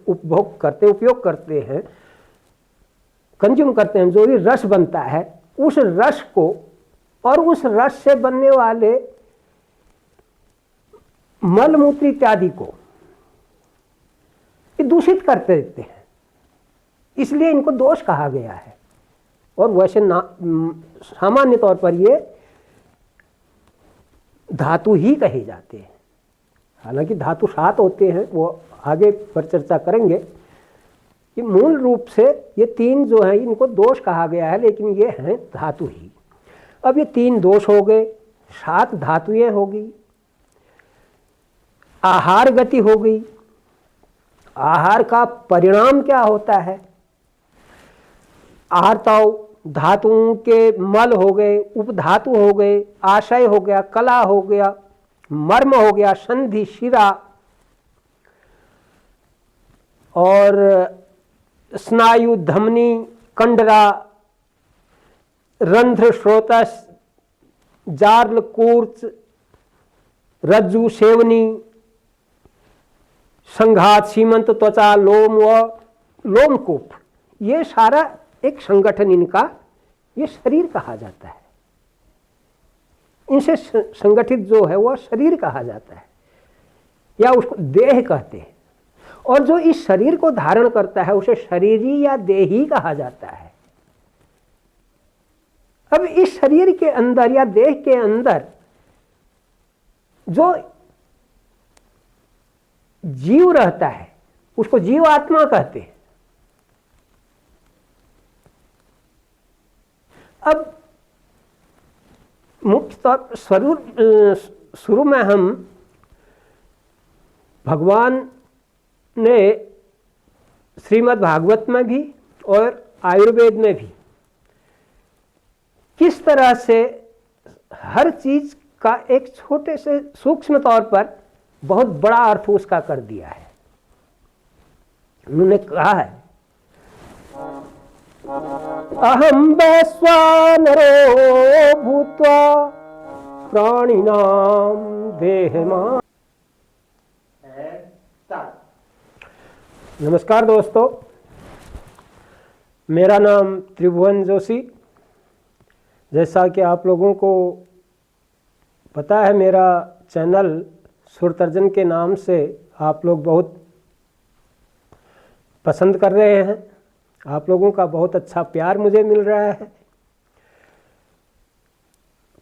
उपभोग करते, उपयोग करते हैं, कंज्यूम करते हैं, जो भी रस बनता है, उस रस को और उस रस से बनने वाले मल मूत्र इत्यादि को ये दूषित करते रहते हैं, इसलिए इनको दोष कहा गया है। और वैसे सामान्य तौर पर ये धातु ही कहे जाते हैं। हालांकि धातु 7 होते हैं, वो आगे पर चर्चा करेंगे कि मूल रूप से ये 3 जो है इनको दोष कहा गया है, लेकिन ये हैं धातु ही। अब ये 3 दोष हो गए, 7 धातुएं होगी, आहार गति हो गई। आहार का परिणाम क्या होता है? आहारताओं धातुओं के मल हो गए, उपधातु हो गए, आशय हो गया, कला हो गया, मर्म हो गया, संधि, शिरा और स्नायु, धमनी, कंडरा, रंध्र, स्रोतस, जार्ल, कूर्च, रज्जु, सेवनी, संघात, सीमंत, त्वचा, लोम व लोमकूप, ये सारा एक संगठन इनका ये शरीर कहा जाता है। इनसे संगठित जो है वह शरीर कहा जाता है, या उसको देह कहते हैं। और जो इस शरीर को धारण करता है उसे शरीरी या देही कहा जाता है। अब इस शरीर के अंदर या देह के अंदर जो जीव रहता है उसको जीव आत्मा कहते हैं। अब मुख्य तौर पर शुरू में हम भगवान ने श्रीमद् भागवत में भी और आयुर्वेद में भी किस तरह से हर चीज का एक छोटे से सूक्ष्म तौर पर बहुत बड़ा अर्थ उसका कर दिया है। उन्होंने कहा है, अहम वैश्वानरो भूत्वा प्राणिनाम देहमान। नमस्कार दोस्तों, मेरा नाम त्रिभुवन जोशी। जैसा कि आप लोगों को पता है, मेरा चैनल सुरतर्जन के नाम से आप लोग बहुत पसंद कर रहे हैं। आप लोगों का बहुत अच्छा प्यार मुझे मिल रहा है।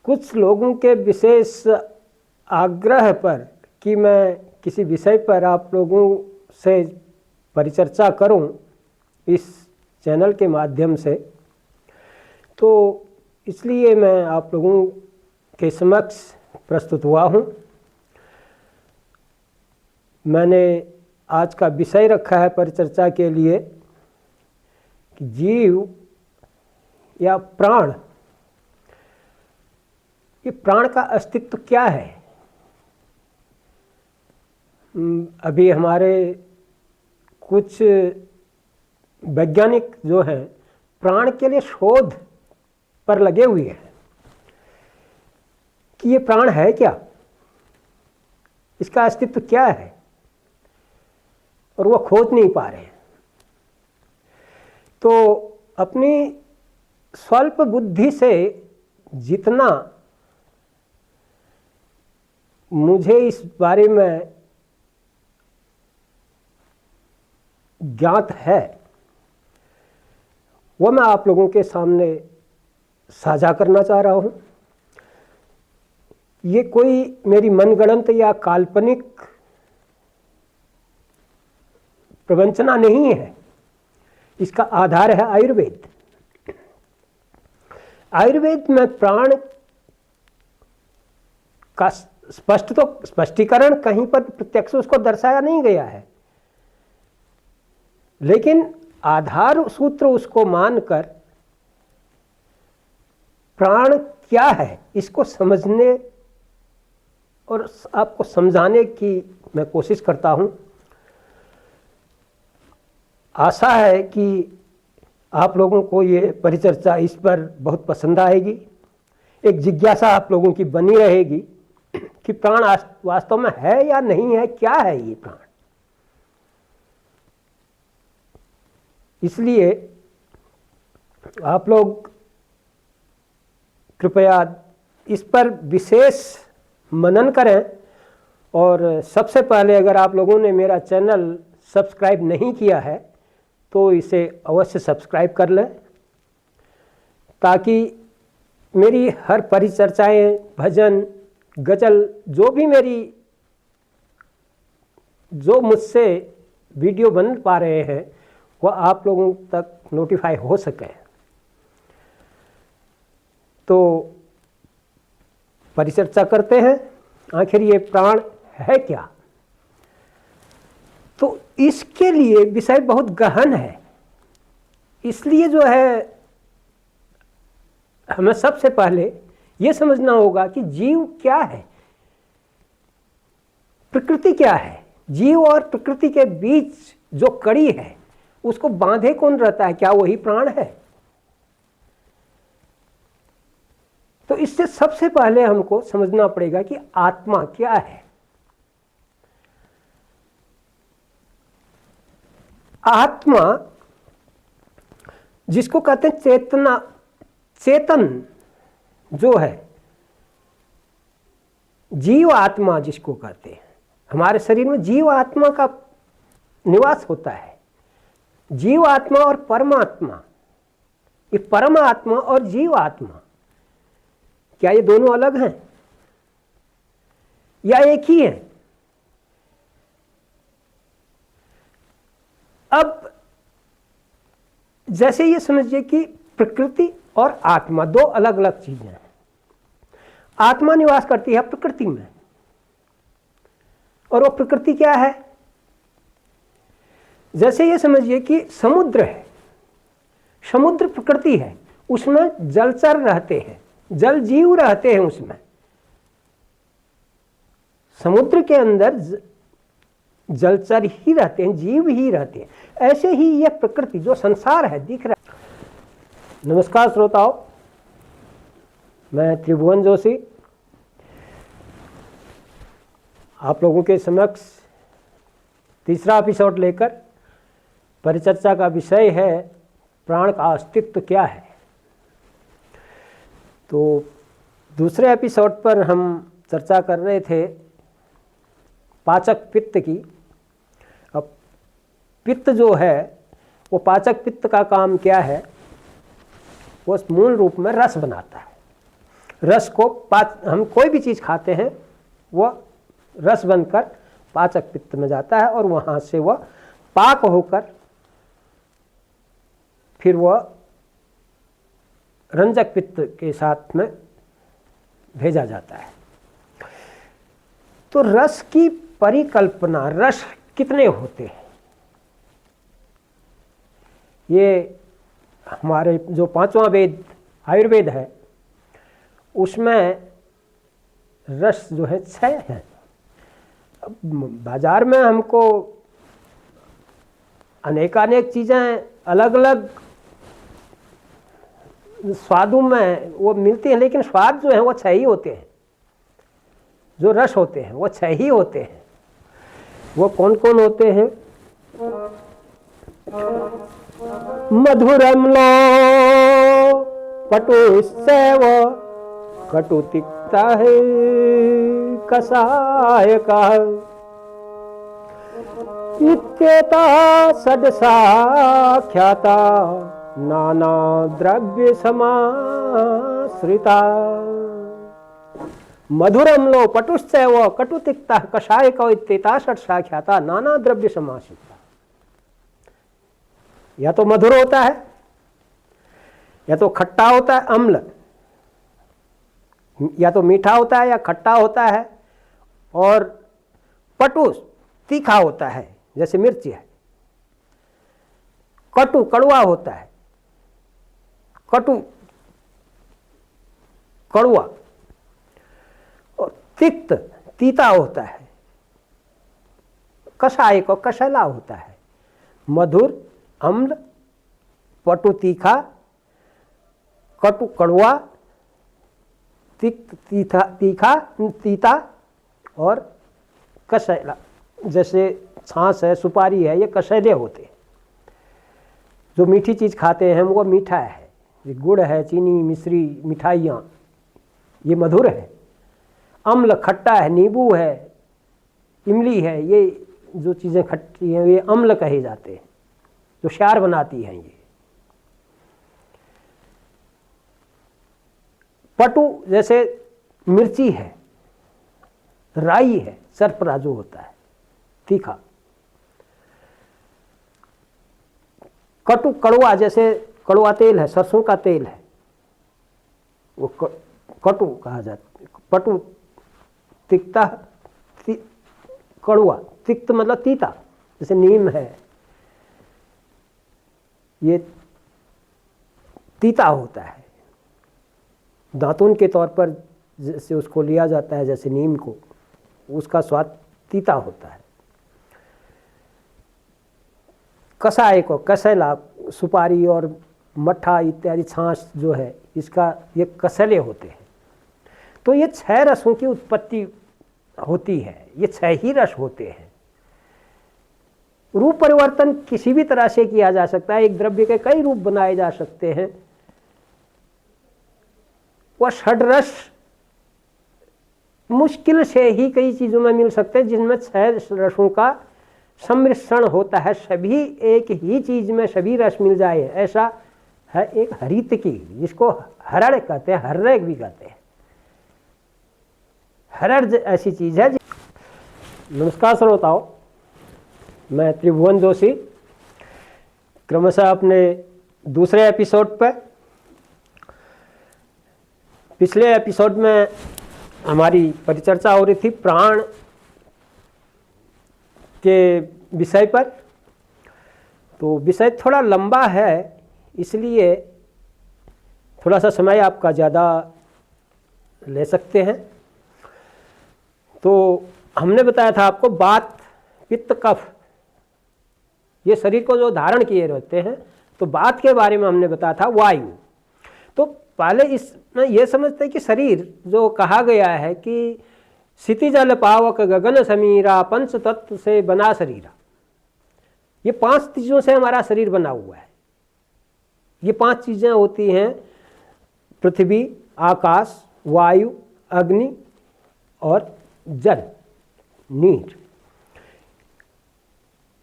कुछ लोगों के विशेष आग्रह पर कि मैं किसी विषय पर आप लोगों से परिचर्चा करूं इस चैनल के माध्यम से, तो इसलिए मैं आप लोगों के समक्ष प्रस्तुत हुआ हूं। मैंने आज का विषय रखा है परिचर्चा के लिए कि जीव या प्राण, ये प्राण का अस्तित्व क्या है। अभी हमारे कुछ वैज्ञानिक जो हैं प्राण के लिए शोध पर लगे हुए हैं कि ये प्राण है क्या, इसका अस्तित्व क्या है, और वो खोज नहीं पा रहे हैं। तो अपनी स्वल्प बुद्धि से जितना मुझे इस बारे में ज्ञात है वो मैं आप लोगों के सामने साझा करना चाह रहा हूं। ये कोई मेरी मनगढ़ंत या काल्पनिक प्रवंचना नहीं है, इसका आधार है आयुर्वेद। आयुर्वेद में प्राण का स्पष्टीकरण कहीं पर प्रत्यक्ष उसको दर्शाया नहीं गया है, लेकिन आधार सूत्र उसको मानकर प्राण क्या है इसको समझने और आपको समझाने की मैं कोशिश करता हूं। आशा है कि आप लोगों को ये परिचर्चा इस पर बहुत पसंद आएगी। एक जिज्ञासा आप लोगों की बनी रहेगी कि प्राण वास्तव में है या नहीं है, क्या है ये प्राण। इसलिए आप लोग कृपया इस पर विशेष मनन करें। और सबसे पहले अगर आप लोगों ने मेरा चैनल सब्सक्राइब नहीं किया है तो इसे अवश्य सब्सक्राइब कर लें, ताकि मेरी हर परिचर्चाएं, भजन, गजल, जो मुझसे वीडियो बन पा रहे हैं वह आप लोगों तक नोटिफाई हो सके। तो परिचर्चा करते हैं, आखिर ये प्राण है क्या। तो इसके लिए विषय बहुत गहन है, इसलिए जो है हमें सबसे पहले ये समझना होगा कि जीव क्या है, प्रकृति क्या है। जीव और प्रकृति के बीच जो कड़ी है उसको बांधे कौन रहता है, क्या वही प्राण है। तो इससे सबसे पहले हमको समझना पड़ेगा कि आत्मा क्या है। आत्मा जिसको कहते हैं चेतना, चेतन जो है, जीव आत्मा जिसको कहते हैं, हमारे शरीर में जीव आत्मा का निवास होता है। जीव आत्मा और परमात्मा, ये परमात्मा और जीव आत्मा, क्या ये दोनों अलग हैं या एक ही है। अब जैसे ये समझिए कि प्रकृति और आत्मा दो अलग अलग चीजें हैं। आत्मा निवास करती है प्रकृति में, और वो प्रकृति क्या है। जैसे ये समझिए कि समुद्र है, समुद्र प्रकृति है, उसमें जलचर रहते हैं, जल जीव रहते हैं उसमें। समुद्र के अंदर जलचर ही रहते हैं, जीव ही रहते हैं। ऐसे ही यह प्रकृति जो संसार है दिख रहा है। नमस्कार श्रोताओं, मैं त्रिभुवन जोशी आप लोगों के समक्ष तीसरा एपिसोड लेकर, परिचर्चा का विषय है प्राण का अस्तित्व क्या है। तो दूसरे एपिसोड पर हम चर्चा कर रहे थे पाचक पित्त की। अब पित्त जो है वो पाचक पित्त का काम क्या है, वो मूल रूप में रस बनाता है। रस को हम कोई भी चीज़ खाते हैं वह रस बनकर पाचक पित्त में जाता है, और वहाँ से वह पाक होकर फिर वह रंजक पित्त के साथ में भेजा जाता है। तो रस की परिकल्पना, रस कितने होते हैं, ये हमारे जो पांचवा वेद आयुर्वेद है उसमें रस जो है 6 है। अब बाजार में हमको अनेकानेक चीज़ें अलग अलग स्वादों में वो मिलती हैं, लेकिन स्वाद जो है वो 6 ही होते हैं। जो रस होते हैं वो 6 ही होते हैं। वो कौन कौन होते हैं? मधुरम्लो पटुस्सैव कटुतिक्ता है कषायकः इत्येता षड्साख्याता नाना द्रव्य समाश्रिता। मधुरम्लो पटुश्चैव कटुतिक्ता कषायकः इत्येता षड्साख्याता नाना द्रव्य समाश्रिता। या तो मधुर होता है, या तो खट्टा होता है अम्ल, या तो मीठा होता है या खट्टा होता है, और पटु तीखा होता है जैसे मिर्ची है। कटु कड़वा होता है, कटु कड़वा, और तिक्त तीता होता है, कषाय को कषैला होता है। मधुर, अम्ल, पटु तीखा, कटु कड़वा, तिक्त तीखा तीता, और कसैला, जैसे छाछ है, सुपारी है, ये कसैले होते हैं। जो मीठी चीज़ खाते हैं वो मीठा है, ये गुड़ है, चीनी, मिश्री, मिठाइयाँ, ये मधुर है। अम्ल खट्टा है, नींबू है, इमली है, ये जो चीज़ें खट्टी हैं ये अम्ल कहे जाते हैं, जो क्षार बनाती हैं। ये पटु जैसे मिर्ची है, राई है, सरपराजू होता है, तीखा। कटु कड़वा, जैसे कड़वा तेल है, सरसों का तेल है, वो कटु कहा जाता है। पटु तिक्ता, कड़वा, तिक्त मतलब तीता, जैसे नीम है, ये तीता होता है। दातुन के तौर पर जैसे उसको लिया जाता है, जैसे नीम को, उसका स्वाद तीता होता है। कसाय को कसैला, सुपारी और मट्ठा इत्यादि छाछ जो है, इसका ये कसैले होते हैं। तो ये 6 रसों की उत्पत्ति होती है, ये 6 ही रस होते हैं। रूप परिवर्तन किसी भी तरह से किया जा सकता है, एक द्रव्य के कई रूप बनाए जा सकते हैं। वह षड्रस मुश्किल से ही कई चीज़ों में मिल सकते हैं जिनमें 6 रसों का सम्मिश्रण होता है। सभी एक ही चीज़ में सभी रस मिल जाए, ऐसा है एक हरित की, जिसको हरड़ कहते हैं, हर्रक भी कहते हैं। हरड़ ऐसी चीज़ है। नमस्कार श्रोताओं, मैं त्रिभुवन जोशी क्रमशः अपने दूसरे एपिसोड पर। पिछले एपिसोड में हमारी परिचर्चा हो रही थी प्राण के विषय पर। तो विषय थोड़ा लंबा है, इसलिए थोड़ा सा समय आपका ज़्यादा ले सकते हैं। तो हमने बताया था आपको वात, पित्त, कफ, ये शरीर को जो धारण किए रहते हैं। तो वात के बारे में हमने बताया था वायु। तो पहले इसमें यह समझते हैं कि शरीर जो कहा गया है कि क्षिति जल पावक गगन समीरा पंच तत्व से बना शरीरा, ये 5 चीज़ों से हमारा शरीर बना हुआ है। ये 5 चीज़ें होती हैं: पृथ्वी, आकाश, वायु, अग्नि और जल, नीर।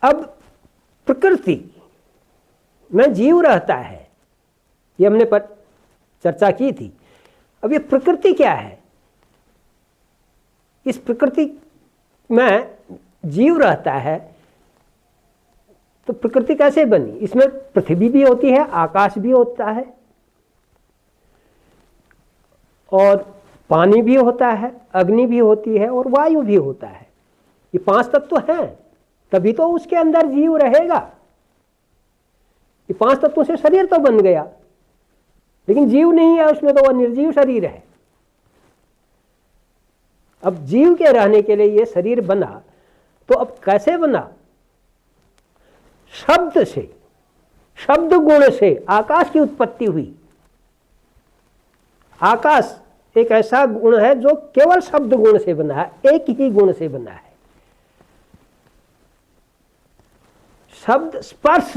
अब प्रकृति में जीव रहता है, ये हमने पर चर्चा की थी। अब ये प्रकृति क्या है? इस प्रकृति में जीव रहता है, तो प्रकृति कैसे बनी? इसमें पृथ्वी भी होती है, आकाश भी होता है, और पानी भी होता है, अग्नि भी होती है, और वायु भी होता है। ये 5 तत्व हैं, तभी तो उसके अंदर जीव रहेगा। ये 5 तत्वों से शरीर तो बन गया, लेकिन जीव नहीं है उसमें, तो वह निर्जीव शरीर है। अब जीव के रहने के लिए ये शरीर बना, तो अब कैसे बना? शब्द से, शब्द गुण से आकाश की उत्पत्ति हुई। आकाश एक ऐसा गुण है जो केवल शब्द गुण से बना है, एक ही गुण से बना है। शब्द स्पर्श,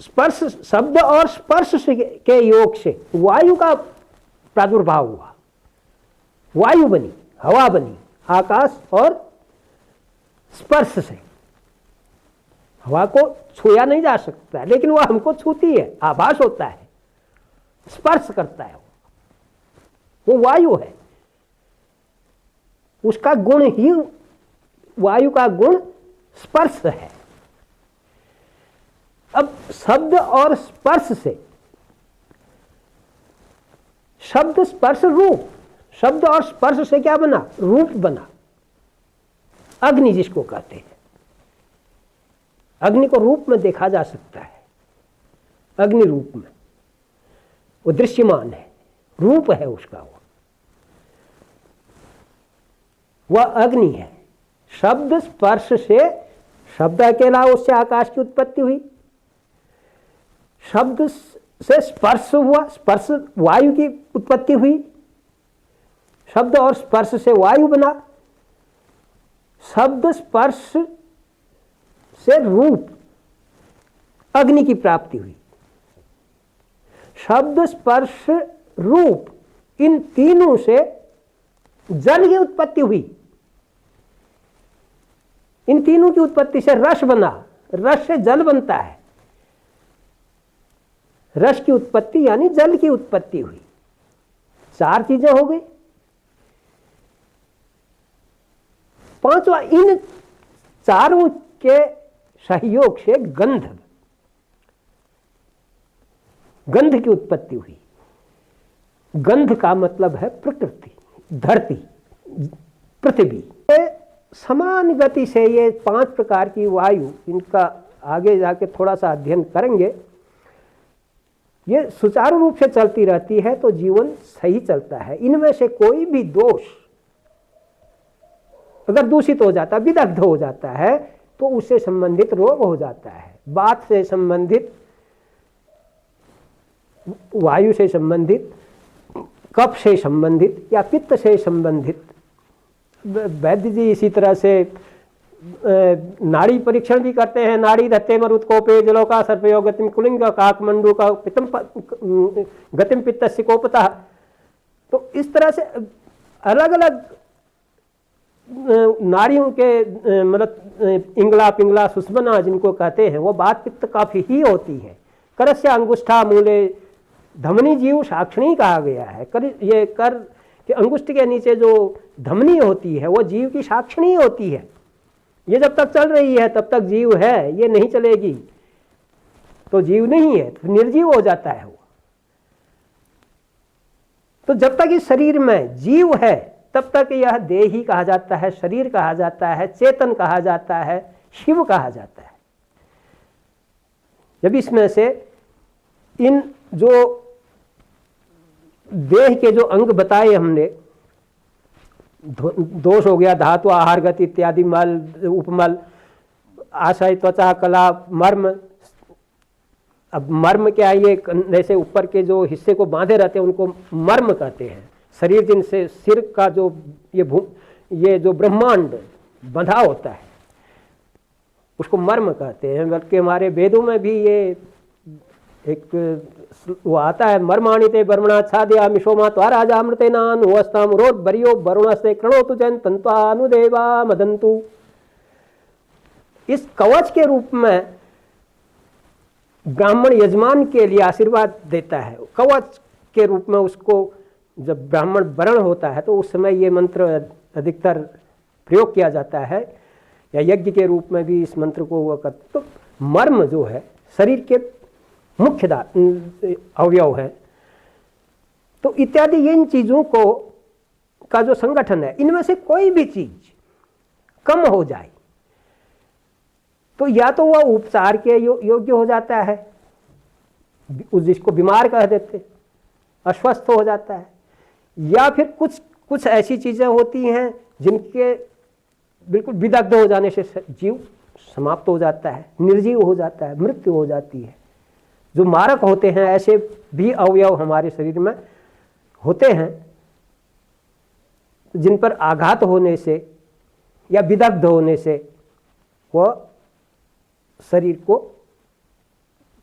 स्पर्श शब्द और स्पर्श के योग से वायु का प्रादुर्भाव हुआ। वायु बनी, हवा बनी, आकाश और स्पर्श से। हवा को छुआ नहीं जा सकता है, लेकिन वह हमको छूती है, आभास होता है, स्पर्श करता है, वो वायु है। उसका गुण ही, वायु का गुण स्पर्श है। अब शब्द और स्पर्श से, शब्द स्पर्श रूप, शब्द और स्पर्श से क्या बना? रूप बना। अग्नि जिसको कहते हैं, अग्नि को रूप में देखा जा सकता है। अग्नि रूप में वो दृश्यमान है, रूप है उसका, वह अग्नि है। शब्द स्पर्श से, शब्द अकेला, उससे आकाश की उत्पत्ति हुई। शब्द से स्पर्श हुआ, स्पर्श वायु की उत्पत्ति हुई। शब्द और स्पर्श से वायु बना, शब्द स्पर्श से रूप अग्नि की प्राप्ति हुई। शब्द स्पर्श रूप इन तीनों से जल की उत्पत्ति हुई। इन तीनों की उत्पत्ति से रस बना, रस से जल बनता है। रस की उत्पत्ति यानी जल की उत्पत्ति हुई। चार चीजें हो गई। पांचवा, इन चारों के सहयोग से गंध की उत्पत्ति हुई। गंध का मतलब है प्रकृति, धरती, पृथ्वी। समान गति से ये 5 प्रकार की वायु, इनका आगे जाके थोड़ा सा अध्ययन करेंगे, ये सुचारू रूप से चलती रहती है तो जीवन सही चलता है। इनमें से कोई भी दोष अगर दूषित हो जाता, विदग्ध हो जाता है, तो उससे संबंधित रोग हो जाता है। बात से संबंधित, वायु से संबंधित, कफ से संबंधित या पित्त से संबंधित। वैद्य जी इसी तरह से नाड़ी परीक्षण भी करते हैं। नाड़ी धत्ते मरुत्कोपे जलोका सर्पयो गतिम कुलिंग काकमंडू का पितम गतिम पित्तस्य कोपतः। तो इस तरह से अलग अलग नाड़ियों के मतलब इंगला पिंगला सुषमना जिनको कहते हैं, वो बात पित्त काफी ही होती है। करस्य अंगुष्ठा मूले धमनी जीव साक्षिणी कहा गया है। ये कर कि अंगुष्ठ के नीचे जो धमनी होती है वो जीव की साक्षिणी होती है। ये जब तक चल रही है तब तक जीव है, ये नहीं चलेगी तो जीव नहीं है, तो निर्जीव हो जाता है वो। तो जब तक इस शरीर में जीव है तब तक यह देही कहा जाता है, शरीर कहा जाता है, चेतन कहा जाता है, शिव कहा जाता है। जब इसमें से इन जो देह के जो अंग बताए हमने, दोष हो गया धातु, आहार, गति इत्यादि, मल, उपमल, आशय, त्वचा, कला, मर्म। अब मर्म क्या है? ये जैसे ऊपर के जो हिस्से को बांधे रहते हैं उनको मर्म कहते हैं। शरीर जिनसे सिर का जो ये जो ब्रह्मांड बंधा होता है उसको मर्म कहते हैं। बल्कि हमारे वेदों में भी ये एक वो आता है, मर्माणिते बर्मणा छादया मिशोमा त्वाराजा अमृतेनान हुस्ताम रोद बरियो वरुणस्ते कृणोतु जन तंत्वानुदेवा मदंतु। इस कवच के रूप में ब्राह्मण यजमान के लिए आशीर्वाद देता है। कवच के रूप में उसको जब ब्राह्मण वर्ण होता है तो उस समय ये मंत्र अधिकतर प्रयोग किया जाता है, या यज्ञ के रूप में भी इस मंत्र को हुआ करते। तो मर्म जो है शरीर के मुख्य अवयव है। तो इत्यादि इन चीजों को का जो संगठन है, इनमें से कोई भी चीज कम हो जाए तो या तो वह उपचार के योग्य हो जाता है, जिसको बीमार कह देते, अस्वस्थ हो जाता है, या फिर कुछ ऐसी चीजें होती हैं जिनके बिल्कुल विदग्ध हो जाने से जीव समाप्त हो जाता है, निर्जीव हो जाता है, मृत्यु हो जाती है। जो मारक होते हैं ऐसे भी अवयव हमारे शरीर में होते हैं, जिन पर आघात होने से या विदग्ध होने से वह शरीर को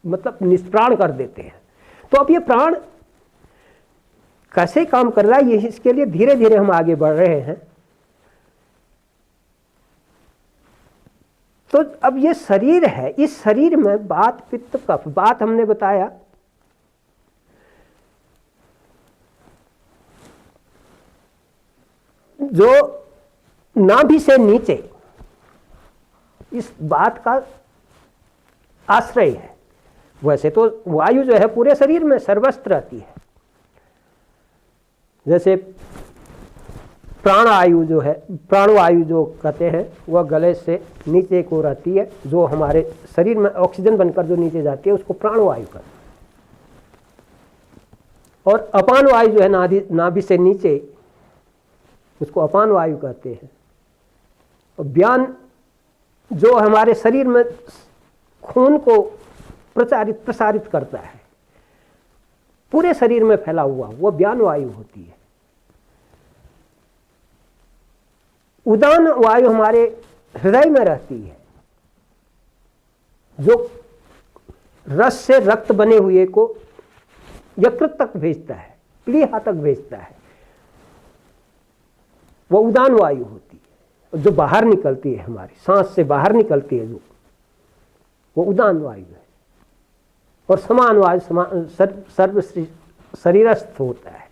मतलब निष्प्राण कर देते हैं। तो अब ये प्राण कैसे काम कर रहा है, ये इसके लिए धीरे धीरे हम आगे बढ़ रहे हैं। तो अब ये शरीर है, इस शरीर में वात पित्त कफ, बात हमने बताया, जो नाभि से नीचे इस बात का आश्रय है। वैसे तो वायु जो है पूरे शरीर में सर्वस्त्र रहती है। जैसे प्राणवायु जो है, प्राणवायु जो कहते हैं, वह गले से नीचे को रहती है, जो हमारे शरीर में ऑक्सीजन बनकर जो नीचे जाती है उसको प्राणवायु कहते हैं। और अपान वायु जो है नाभि से नीचे, उसको अपान वायु कहते हैं। और व्यान जो हमारे शरीर में खून को प्रसारित करता है, पूरे शरीर में फैला हुआ, वो व्यान वायु होती है। उदान वायु हमारे हृदय में रहती है, जो रस से रक्त बने हुए को यकृत तक भेजता है, प्लीहा तक भेजता है, वो उदान वायु होती है। जो बाहर निकलती है, हमारी सांस से बाहर निकलती है, जो वो उदान वायु है। और समान वायु सर्व शरीरस्थ होता है।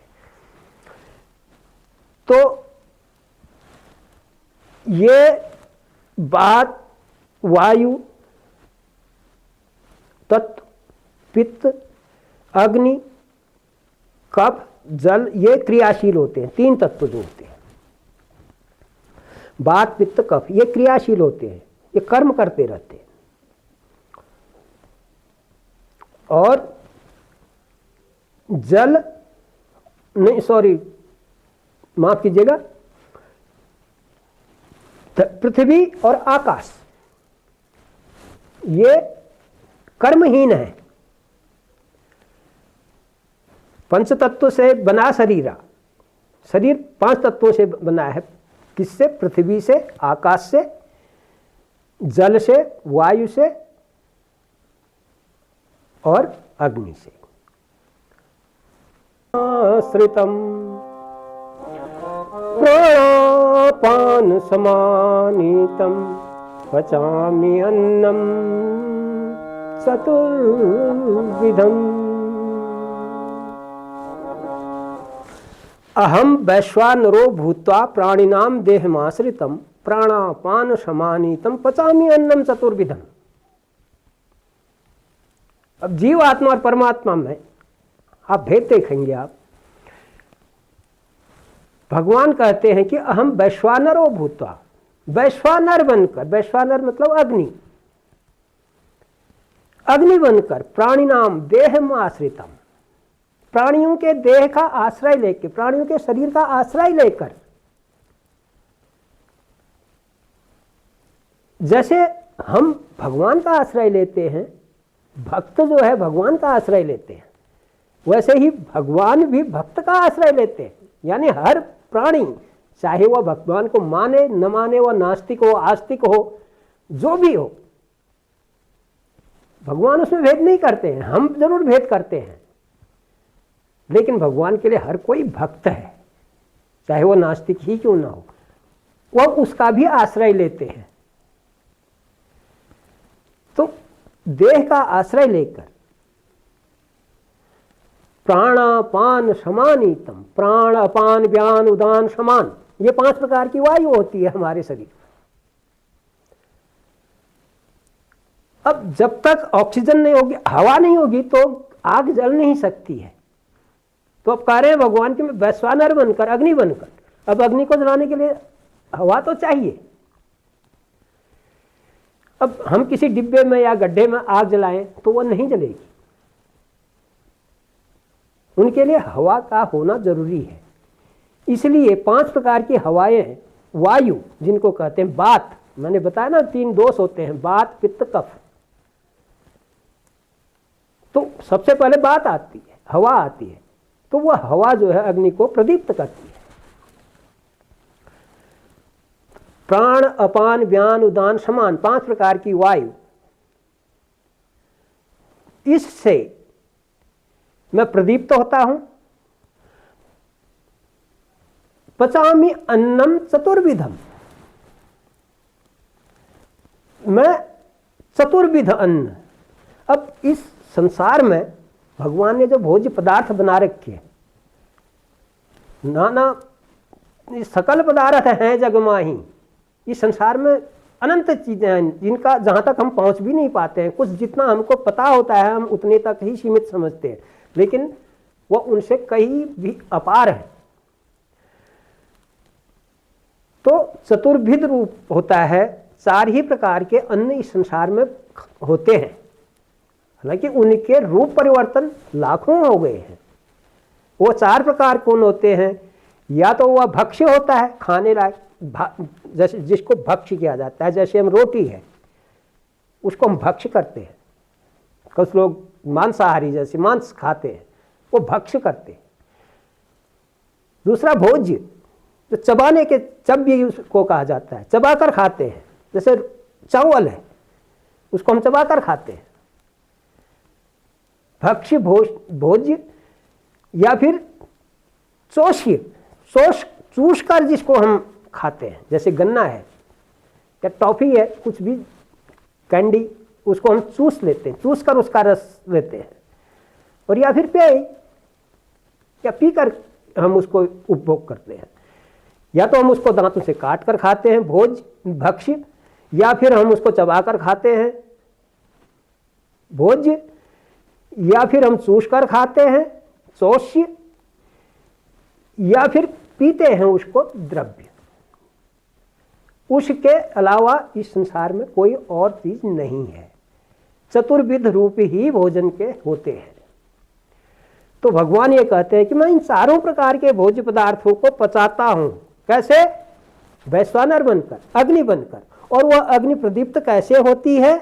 तो ये बात वायु, तत्व, पित्त, अग्नि, कफ, जल, ये क्रियाशील होते हैं। 3 तत्व जो होते हैं, वात, पित्त, कफ, ये क्रियाशील होते हैं, ये कर्म करते रहते हैं। और जल नहीं, सॉरी माफ कीजिएगा, पृथ्वी और आकाश ये कर्महीन है। पंच तत्व से बना शरीर 5 तत्वों से बना है। किससे? पृथ्वी से, आकाश से, जल से, वायु से और अग्नि से। आश्रितम प्राणापान समानीतम पचामि अन्नम चतुर्विधम। अहम वैश्वानरो भूत्वा प्राणिनाम देहमाश्रितम प्राणापान समानीतम पचामि अन्नम चतुर्विधम। अब जीव आत्मा और परमात्मा में आप भेद देखेंगे। आप भगवान कहते हैं कि अहम वैश्वानरो भूत्वा, वैश्वानर बनकर, वैश्वानर मतलब अग्नि, अग्नि बनकर प्राणिनाम देहम आश्रितम, प्राणियों के देह का आश्रय लेकर, प्राणियों के शरीर का आश्रय लेकर, जैसे हम भगवान का आश्रय लेते हैं, भक्त जो है भगवान का आश्रय लेते हैं, वैसे ही भगवान भी भक्त का आश्रय लेते हैं। यानी हर प्राणी, चाहे वह भगवान को माने न माने, वह नास्तिक हो, आस्तिक हो, जो भी हो, भगवान उसमें भेद नहीं करते हैं। हम जरूर भेद करते हैं, लेकिन भगवान के लिए हर कोई भक्त है, चाहे वह नास्तिक ही क्यों ना हो, वह उसका भी आश्रय लेते हैं। तो देह का आश्रय लेकर प्राणापान समानीतम, प्राण, अपान, व्यान, उदान, समान, ये 5 प्रकार की वायु होती है हमारे शरीर में। अब जब तक ऑक्सीजन नहीं होगी, हवा नहीं होगी, तो आग जल नहीं सकती है। तो अब कह रहे हैं भगवान कि मैं वैश्वानर बनकर, अग्नि बनकर, अब अग्नि को जलाने के लिए हवा तो चाहिए। अब हम किसी डिब्बे में या गड्ढे में आग जलाएं तो वह नहीं जलेगी, उनके लिए हवा का होना जरूरी है। इसलिए 5 प्रकार की हवाएं, वायु जिनको कहते हैं, वात, मैंने बताया ना 3 दोष होते हैं, वात, पित्त, कफ। तो सबसे पहले वात आती है, हवा आती है। तो वह हवा जो है अग्नि को प्रदीप्त करती है। प्राण, अपान, व्यान, उदान, समान, 5 प्रकार की वायु, इससे मैं प्रदीप्त होता हूं। पचामि अन्नम चतुर्विधम, मैं चतुर्विध अन्न। अब इस संसार में भगवान ने जो भोज्य पदार्थ बना रखे हैं, नाना सकल पदार्थ हैं जगमाही, इस संसार में अनंत चीजें हैं जिनका जहां तक हम पहुंच भी नहीं पाते हैं। कुछ जितना हमको पता होता है हम उतने तक ही सीमित समझते हैं, लेकिन वह उनसे कहीं भी अपार है। तो चतुर्विध रूप होता है, 4 ही प्रकार के अन्न इस संसार में होते हैं। हालांकि उनके रूप परिवर्तन लाखों हो गए हैं। वो 4 प्रकार कौन होते हैं? या तो वह भक्ष्य होता है, खाने लायक, जैसे जिसको भक्ष्य किया जाता है, जैसे हम रोटी है उसको हम भक्ष्य करते हैं। कुछ लोग मांसाहारी जैसे मांस खाते हैं, वो भक्ष्य करते हैं। दूसरा भोज्य, तो चबाने के चब भी उसको कहा जाता है, चबाकर खाते हैं। जैसे चावल है, उसको हम चबाकर खाते हैं। भक्ष्य भोज्य या फिर चोष्य, चूस कर जिसको हम खाते हैं, जैसे गन्ना है या टॉफी है, कुछ भी कैंडी, उसको हम चूस लेते हैं, चूस कर उसका रस लेते हैं। और या फिर पेय या पीकर हम उसको उपभोग करते हैं। या तो हम उसको दांतों से काट कर खाते हैं, भोज भक्ष्य, या फिर हम उसको चबाकर खाते हैं, भोज्य, या फिर हम चूस कर खाते हैं, चोष्य, या फिर पीते हैं उसको, द्रव्य। उसके अलावा इस संसार में कोई और चीज नहीं है। चतुर्विध रूप ही भोजन के होते हैं। तो भगवान ये कहते हैं कि मैं इन चारों प्रकार के भोज्य पदार्थों को पचाता हूं। कैसे? वैश्वानर बनकर, अग्नि बनकर। और वह अग्नि प्रदीप्त कैसे होती है?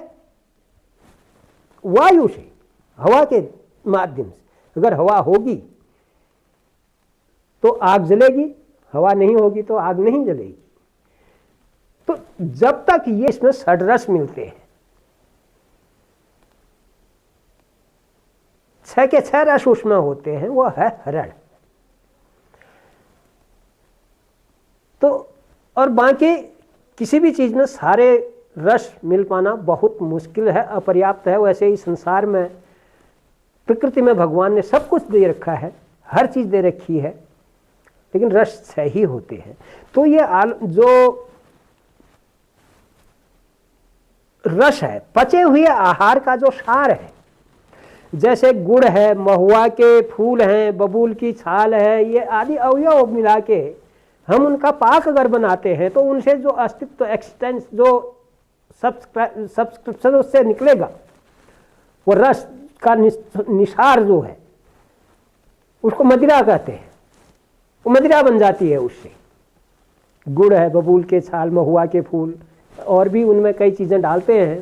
वायु से, हवा के माध्यम से। अगर हवा होगी तो आग जलेगी, हवा नहीं होगी तो आग नहीं जलेगी। तो जब तक ये इसमें षड्रस मिलते हैं, 6 के 6 रस उसमें होते हैं, वो है हरण। तो और बाकी किसी भी चीज में सारे रस मिल पाना बहुत मुश्किल है, अपर्याप्त है। वैसे ही संसार में, प्रकृति में भगवान ने सब कुछ दे रखा है, हर चीज दे रखी है, लेकिन रस 6 ही होते हैं। तो ये जो रस है, पचे हुए आहार का जो सार है, जैसे गुड़ है, महुआ के फूल हैं, बबूल की छाल है, ये आदि अवयव मिला के हम उनका पाक अगर बनाते हैं तो उनसे जो अस्तित्व, एक्सटेंस, जो सब्सक्रिप्शन उससे निकलेगा, वो रस का निसार जो है, उसको मदिरा कहते हैं। वो मदिरा बन जाती है उससे। गुड़ है, बबूल के छाल, महुआ के फूल, और भी उनमें कई चीजें डालते हैं,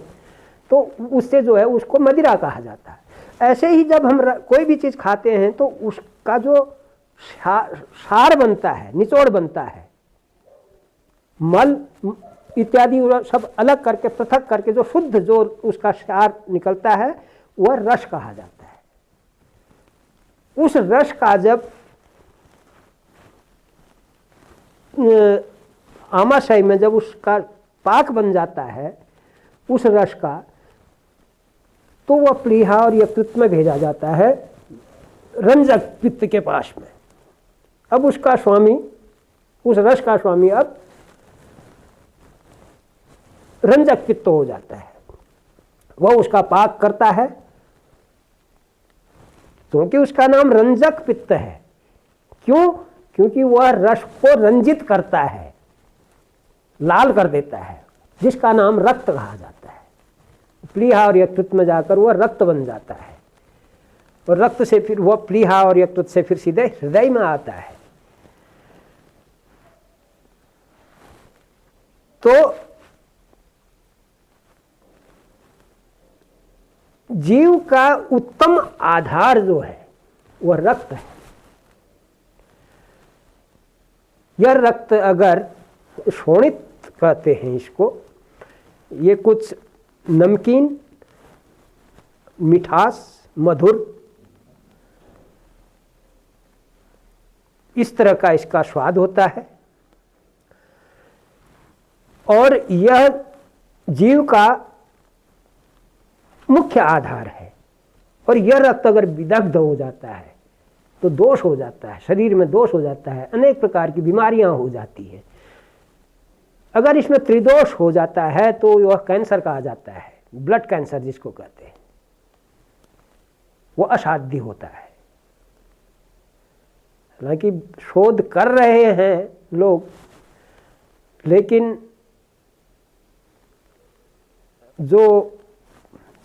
तो उससे जो है उसको मदिरा कहा जाता है। ऐसे ही जब हम कोई भी चीज खाते हैं तो उसका जो सार बनता है, निचोड़ बनता है, मल इत्यादि सब अलग करके, पृथक करके जो शुद्ध जो उसका सार निकलता है, वह रस कहा जाता है। उस रस का जब आमाशय में जब उसका पाक बन जाता है उस रस का, तो वह प्लीहा और यकृत में भेजा जाता है रंजक पित्त के पास में। अब उसका स्वामी, उस रस का स्वामी अब रंजक पित्त हो जाता है। वह उसका पाक करता है, क्योंकि उसका नाम रंजक पित्त है। क्यों? क्योंकि वह रस को रंजित करता है, लाल कर देता है, जिसका नाम रक्त कहा जाता है। प्लीहा और यकृत में जाकर वह रक्त बन जाता है, और रक्त से फिर वह प्लीहा और यकृत से फिर सीधे हृदय में आता है। तो जीव का उत्तम आधार जो है वह रक्त है। यह रक्त अगर शोणित कहते हैं इसको, ये कुछ नमकीन, मिठास, मधुर, इस तरह का इसका स्वाद होता है। और यह जीव का मुख्य आधार है। और यह रक्त अगर विदग्ध हो जाता है तो दोष हो जाता है, शरीर में दोष हो जाता है, अनेक प्रकार की बीमारियां हो जाती हैं। अगर इसमें त्रिदोष हो जाता है तो वह कैंसर कहा जाता है, ब्लड कैंसर जिसको कहते हैं, वो असाध्य होता है। हालांकि शोध कर रहे हैं लोग, लेकिन जो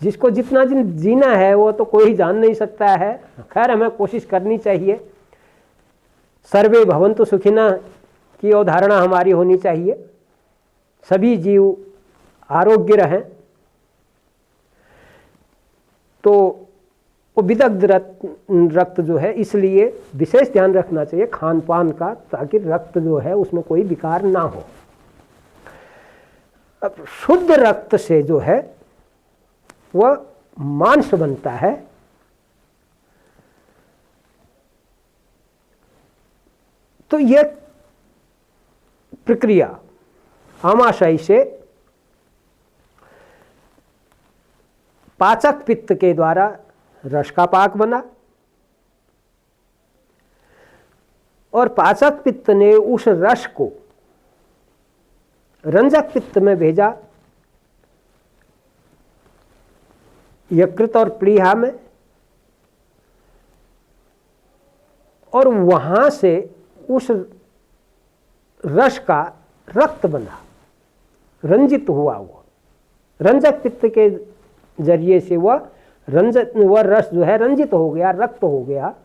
जिसको जितना जीना है वो तो कोई जान नहीं सकता है। खैर, हमें कोशिश करनी चाहिए। सर्वे भवन्तु सुखिनः की अवधारणा हमारी होनी चाहिए। सभी जीव आरोग्य रहें। तो वो विदग्ध रक्त जो है, इसलिए विशेष ध्यान रखना चाहिए खान पान का, ताकि रक्त जो है उसमें कोई विकार ना हो। अब शुद्ध रक्त से जो है वह मांस बनता है, तो यह प्रक्रिया आमाशय से पाचक पित्त के द्वारा रस का पाक बना, और पाचक पित्त ने उस रस को रंजक पित्त में भेजा, यकृत और प्लीहा में, और वहां से उस रस का रक्त बना, रंजित हुआ। वो रंजक पित्त के जरिए से वह रस जो है रंजित हो गया, रक्त हो गया।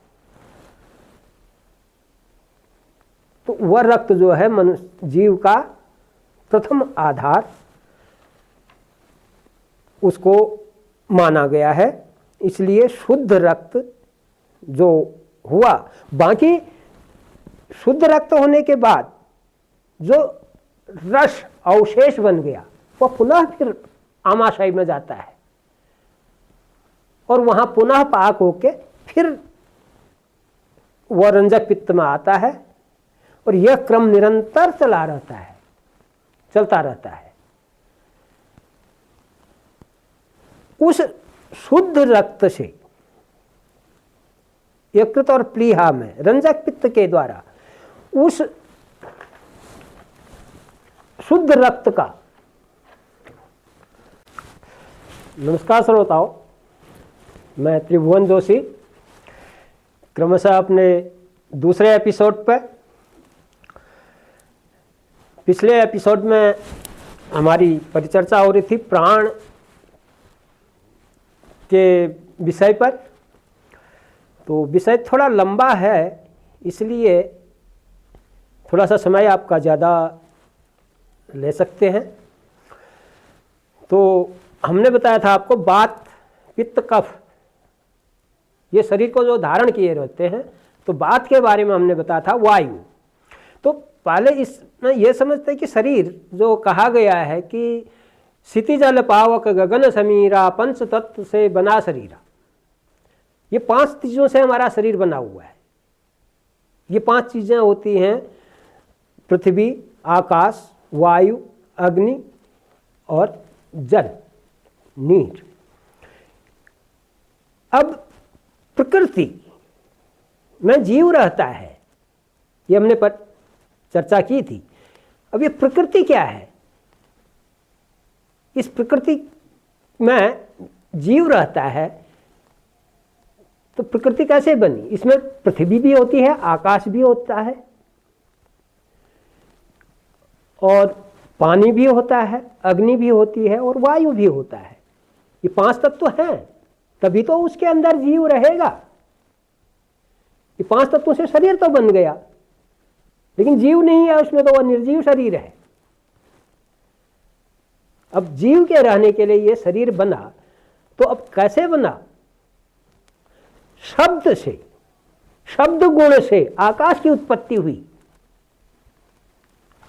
तो वह रक्त जो है मनुष्य जीव का प्रथम आधार उसको माना गया है, इसलिए शुद्ध रक्त जो हुआ, बाकी शुद्ध रक्त होने के बाद जो रस अवशेष बन गया वह पुनः फिर आमाशय में जाता है, और वहां पुनः पाक होके फिर वह रंजक पित्त में आता है, और यह क्रम निरंतर चलता रहता है। उस शुद्ध रक्त से यकृत और प्लीहा में रंजक पित्त के द्वारा उस शुद्ध रक्त का, नमस्कार श्रोताओं, मैं त्रिभुवन जोशी क्रमशः अपने दूसरे एपिसोड पर, पिछले एपिसोड में हमारी परिचर्चा हो रही थी प्राण के विषय पर। तो विषय थोड़ा लंबा है, इसलिए थोड़ा सा समय आपका ज़्यादा ले सकते हैं। तो हमने बताया था आपको वात, पित्त, कफ ये शरीर को जो धारण किए रहते हैं, तो वात के बारे में हमने बताया था वायु। तो पहले इसमें यह समझते हैं कि शरीर जो कहा गया है कि क्षिति जल पावक गगन समीरा पंच तत्व से बना शरीरा, ये 5 चीज़ों से हमारा शरीर बना हुआ है। ये 5 चीज़ें होती हैं पृथ्वी, आकाश, वायु, अग्नि और जल, नीर। अब प्रकृति में जीव रहता है, ये हमने पर चर्चा की थी। अब ये प्रकृति क्या है? इस प्रकृति में जीव रहता है, तो प्रकृति कैसे बनी? इसमें पृथ्वी भी होती है, आकाश भी होता है, और पानी भी होता है, अग्नि भी होती है, और वायु भी होता है। ये 5 तत्व हैं, तभी तो उसके अंदर जीव रहेगा। ये 5 तत्वों से शरीर तो बन गया, लेकिन जीव नहीं है उसमें, तो वह निर्जीव शरीर है। अब जीव के रहने के लिए ये शरीर बना, तो अब कैसे बना? शब्द से, शब्द गुण से आकाश की उत्पत्ति हुई।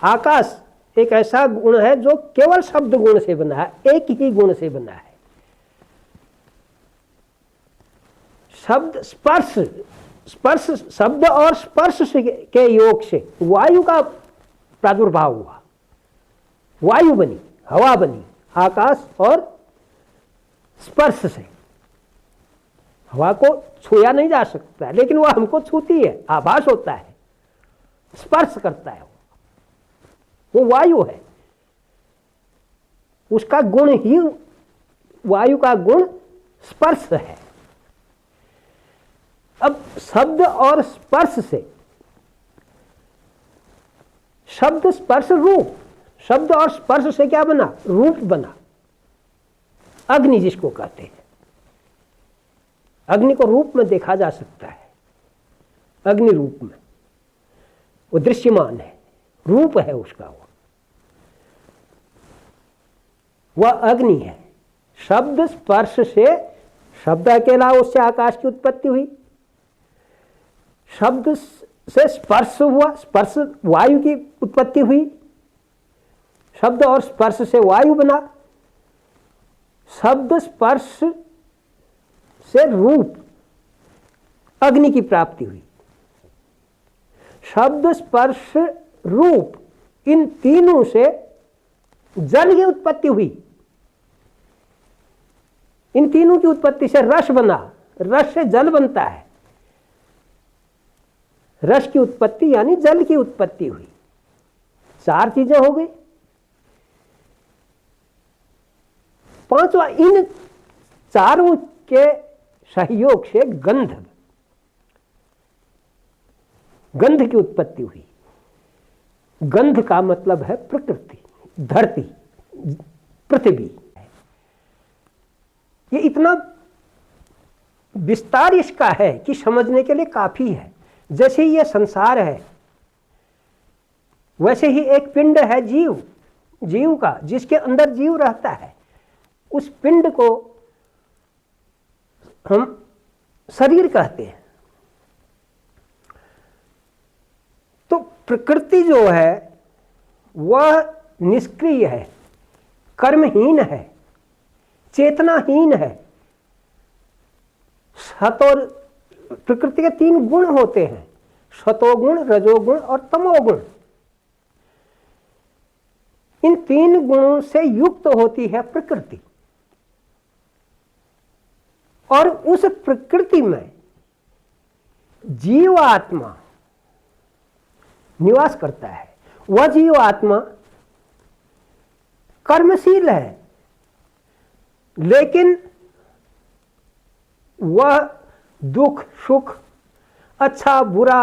आकाश एक ऐसा गुण है जो केवल शब्द गुण से बना है, एक ही गुण से बना है। शब्द स्पर्श, स्पर्श शब्द और स्पर्श के योग से वायु का प्रादुर्भाव हुआ, वायु बनी, हवा बनी, आकाश और स्पर्श से। हवा को छुआ नहीं जा सकता, लेकिन वह हमको छूती है, आभास होता है, स्पर्श करता है, वो वायु है। उसका गुण ही, वायु का गुण स्पर्श है। अब शब्द और स्पर्श से, शब्द स्पर्श रूप, शब्द और स्पर्श से क्या बना? रूप बना। अग्नि जिसको कहते हैं, अग्नि को रूप में देखा जा सकता है, अग्नि रूप में, वो दृश्यमान है, रूप है उसका, वह अग्नि है। शब्द स्पर्श से शब्द अकेला, उससे आकाश की उत्पत्ति हुई। शब्द से स्पर्श हुआ, स्पर्श वायु की उत्पत्ति हुई। शब्द और स्पर्श से वायु बना। शब्द स्पर्श से रूप, अग्नि की प्राप्ति हुई। शब्द स्पर्श रूप, इन तीनों से जल की उत्पत्ति हुई। इन तीनों की उत्पत्ति से रस बना, रस से जल बनता है। रस की उत्पत्ति यानी जल की उत्पत्ति हुई। 4 चीजें हो गई। पांचवा, इन चारों के सहयोग से गंध, गंध की उत्पत्ति हुई। गंध का मतलब है प्रकृति, धरती, पृथ्वी। ये इतना विस्तार इसका है कि समझने के लिए काफी है। जैसे ही ये संसार है, वैसे ही एक पिंड है जीव, जीव का, जिसके अंदर जीव रहता है। उस पिंड को हम शरीर कहते हैं। तो प्रकृति जो है वह निष्क्रिय है, कर्महीन है, चेतनाहीन है। सत और प्रकृति के 3 गुण होते हैं, सतोगुण, रजोगुण और तमोगुण। इन 3 गुणों से युक्त होती है प्रकृति, और उस प्रकृति में जीव आत्मा निवास करता है। वह जीव आत्मा कर्मशील है, लेकिन वह दुख सुख, अच्छा बुरा,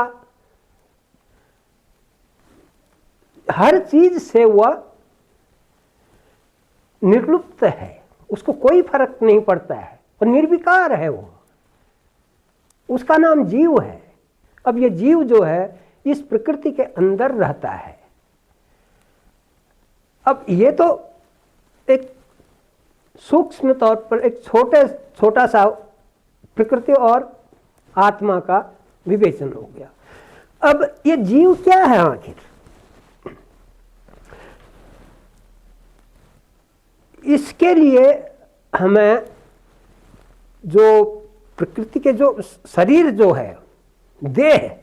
हर चीज से वह निर्लिप्त है। उसको कोई फर्क नहीं पड़ता है और निर्विकार है वो। उसका नाम जीव है। अब ये जीव जो है इस प्रकृति के अंदर रहता है। अब ये तो एक सूक्ष्म तौर पर एक छोटा सा प्रकृति और आत्मा का विवेचन हो गया। अब ये जीव क्या है आखिर? इसके लिए हमें जो प्रकृति के जो शरीर जो है, देह,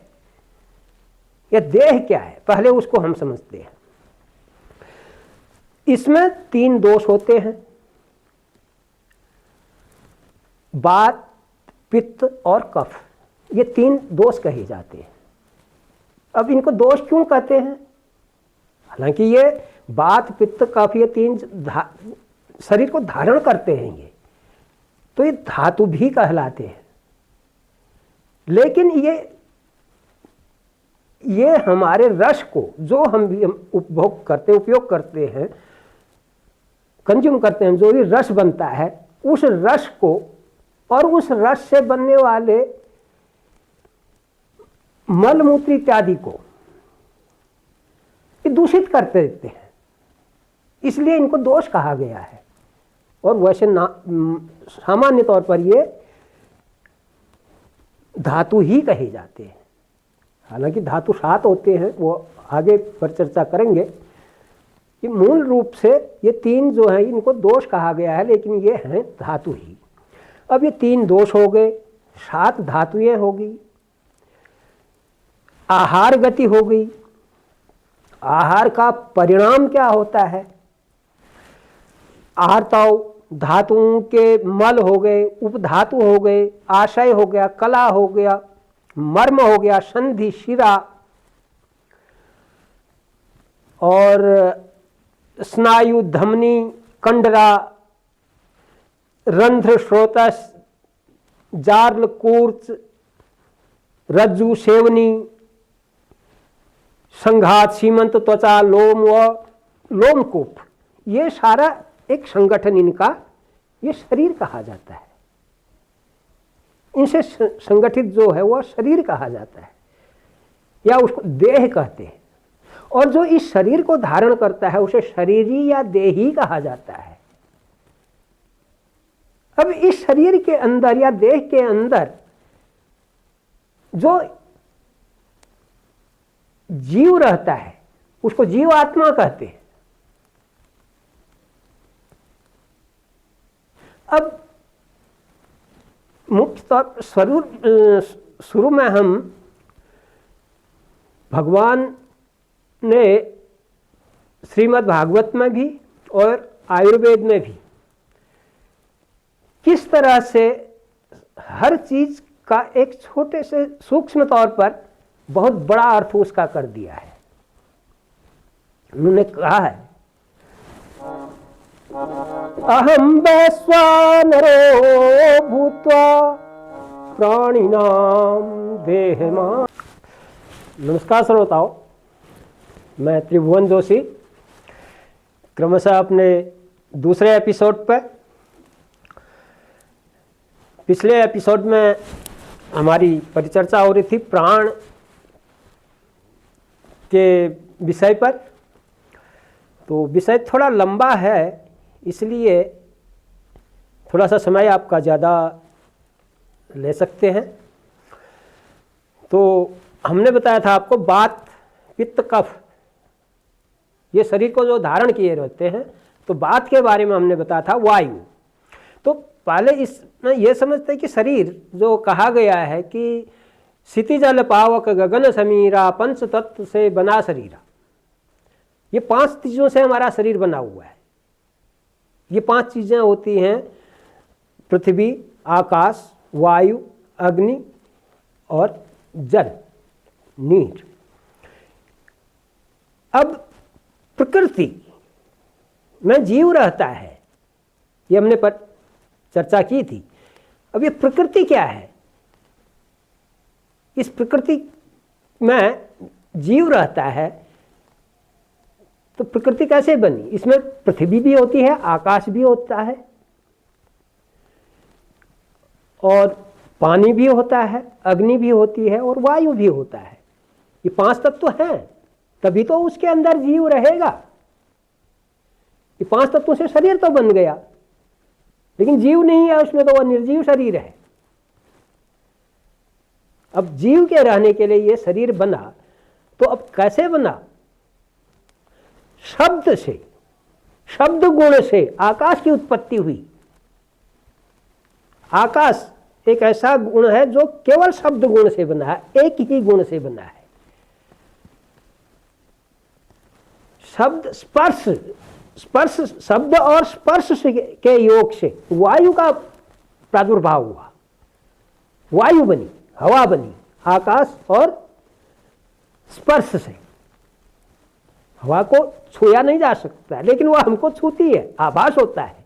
यह देह क्या है पहले उसको हम समझते हैं। इसमें 3 दोष होते हैं, वात, पित्त और कफ। ये 3 दोष कहे जाते हैं। अब इनको दोष क्यों कहते हैं? हालांकि ये वात, पित्त, कफ, ये 3 शरीर को धारण करते हैं, ये तो ये धातु भी कहलाते हैं। लेकिन ये हमारे रस को, जो हम भी उपभोग करते, उपयोग करते हैं, कंज्यूम करते हैं, जो भी रस बनता है, उस रस को और उस रस से बनने वाले मल मूत्र इत्यादि को ये दूषित करते रहते हैं। इसलिए इनको दोष कहा गया है। और वैसे सामान्य तौर पर ये धातु ही कहे जाते हैं। हालांकि धातु 7 होते हैं, वो आगे पर चर्चा करेंगे कि मूल रूप से ये 3 जो है इनको दोष कहा गया है, लेकिन ये हैं धातु ही। अब ये 3 दोष हो गए, 7 धातुएं होगी, आहार गति हो गई। आहार का परिणाम क्या होता है? आहारताओं धातुओं के मल हो गए, उपधातु हो गए, आशय हो गया, कला हो गया, मर्म हो गया, संधि, शिरा और स्नायु, धमनी, कंडरा, रंध्र, स्रोतस, जार्ल, कूर्च, रज्जु, सेवनी, संघात, सीमंत, त्वचा, लोम व लोमकूप। ये सारा एक संगठन, इनका ये शरीर कहा जाता है। इनसे संगठित जो है वह शरीर कहा जाता है, या उसको देह कहते हैं। और जो इस शरीर को धारण करता है उसे शरीरी या देही कहा जाता है। अब इस शरीर के अंदर या देह के अंदर जो जीव रहता है उसको जीव आत्मा कहते हैं। अब मुख्य तौर पर शुरू में हम भगवान ने श्रीमद् भागवत में भी और आयुर्वेद में भी किस तरह से हर चीज का एक छोटे से सूक्ष्म तौर पर बहुत बड़ा अर्थ उसका कर दिया है। उन्होंने कहा है अहम वैश्वानरो भूत्वा प्राणिनाम देहमा। नमस्कार श्रोताओं, मैं त्रिभुवन जोशी क्रमशः अपने दूसरे एपिसोड पर। पिछले एपिसोड में हमारी परिचर्चा हो रही थी प्राण के विषय पर। तो विषय थोड़ा लंबा है, इसलिए थोड़ा सा समय आपका ज़्यादा ले सकते हैं। तो हमने बताया था आपको वात पित्त कफ ये शरीर को जो धारण किए रहते हैं, तो वात के बारे में हमने बताया था वायु। तो पहले इसमें यह समझते हैं कि शरीर जो कहा गया है कि क्षिति जल पावक गगन समीरा पंच तत्व से बना शरीरा, ये 5 चीज़ों से हमारा शरीर बना हुआ है। ये 5 चीज़ें होती हैं पृथ्वी, आकाश, वायु, अग्नि और जल, नीर। अब प्रकृति में जीव रहता है, ये हमने पर चर्चा की थी। अब ये प्रकृति क्या है? इस प्रकृति में जीव रहता है, तो प्रकृति कैसे बनी? इसमें पृथ्वी भी होती है, आकाश भी होता है और पानी भी होता है, अग्नि भी होती है और वायु भी होता है। ये 5 तत्व हैं, तभी तो उसके अंदर जीव रहेगा। ये 5 तत्वों से शरीर तो बन गया, लेकिन जीव नहीं है उसमें, तो वह निर्जीव शरीर है। अब जीव के रहने के लिए ये शरीर बना, तो अब कैसे बना? शब्द से, शब्द गुण से आकाश की उत्पत्ति हुई। आकाश एक ऐसा गुण है जो केवल शब्द गुण से बना है, एक ही गुण से बना है। शब्द स्पर्श, स्पर्श शब्द और स्पर्श के योग से वायु का प्रादुर्भाव हुआ। वायु बनी, हवा बनी, आकाश और स्पर्श से। हवा को छुआ नहीं जा सकता है, लेकिन वह हमको छूती है, आभास होता है,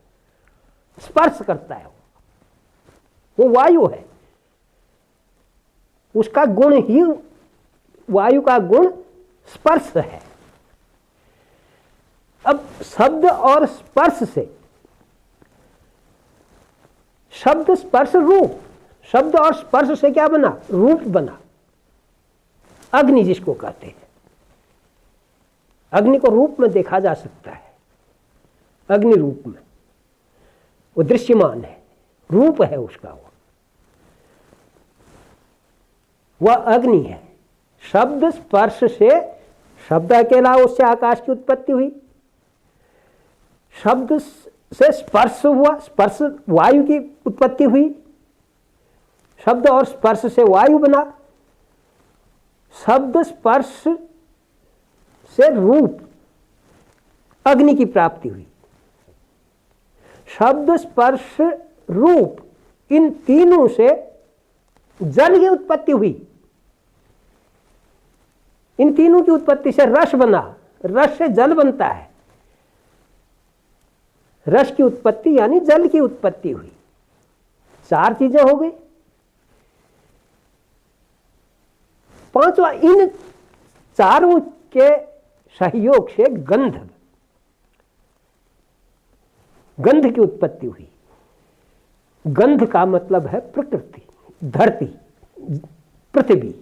स्पर्श करता है, वो वायु है। उसका गुण ही, वायु का गुण स्पर्श है। अब शब्द और स्पर्श से, शब्द स्पर्श रूप, शब्द और स्पर्श से क्या बना? रूप बना। अग्नि जिसको कहते हैं, अग्नि को रूप में देखा जा सकता है। अग्नि रूप में वो दृश्यमान है, रूप है उसका, वह अग्नि है। शब्द स्पर्श से, शब्द अकेला, उससे आकाश की उत्पत्ति हुई। शब्द से स्पर्श हुआ, स्पर्श वायु की उत्पत्ति हुई। शब्द और स्पर्श से वायु बना। शब्द स्पर्श से रूप, अग्नि की प्राप्ति हुई। शब्द स्पर्श रूप, इन तीनों से जल की उत्पत्ति हुई। इन तीनों की उत्पत्ति से रस बना, रस से जल बनता है। रस की उत्पत्ति यानी जल की उत्पत्ति हुई। 4 चीजें हो गई। 5वां, इन चारों के सहयोग से गंध, गंध की उत्पत्ति हुई। गंध का मतलब है प्रकृति, धरती, पृथ्वी।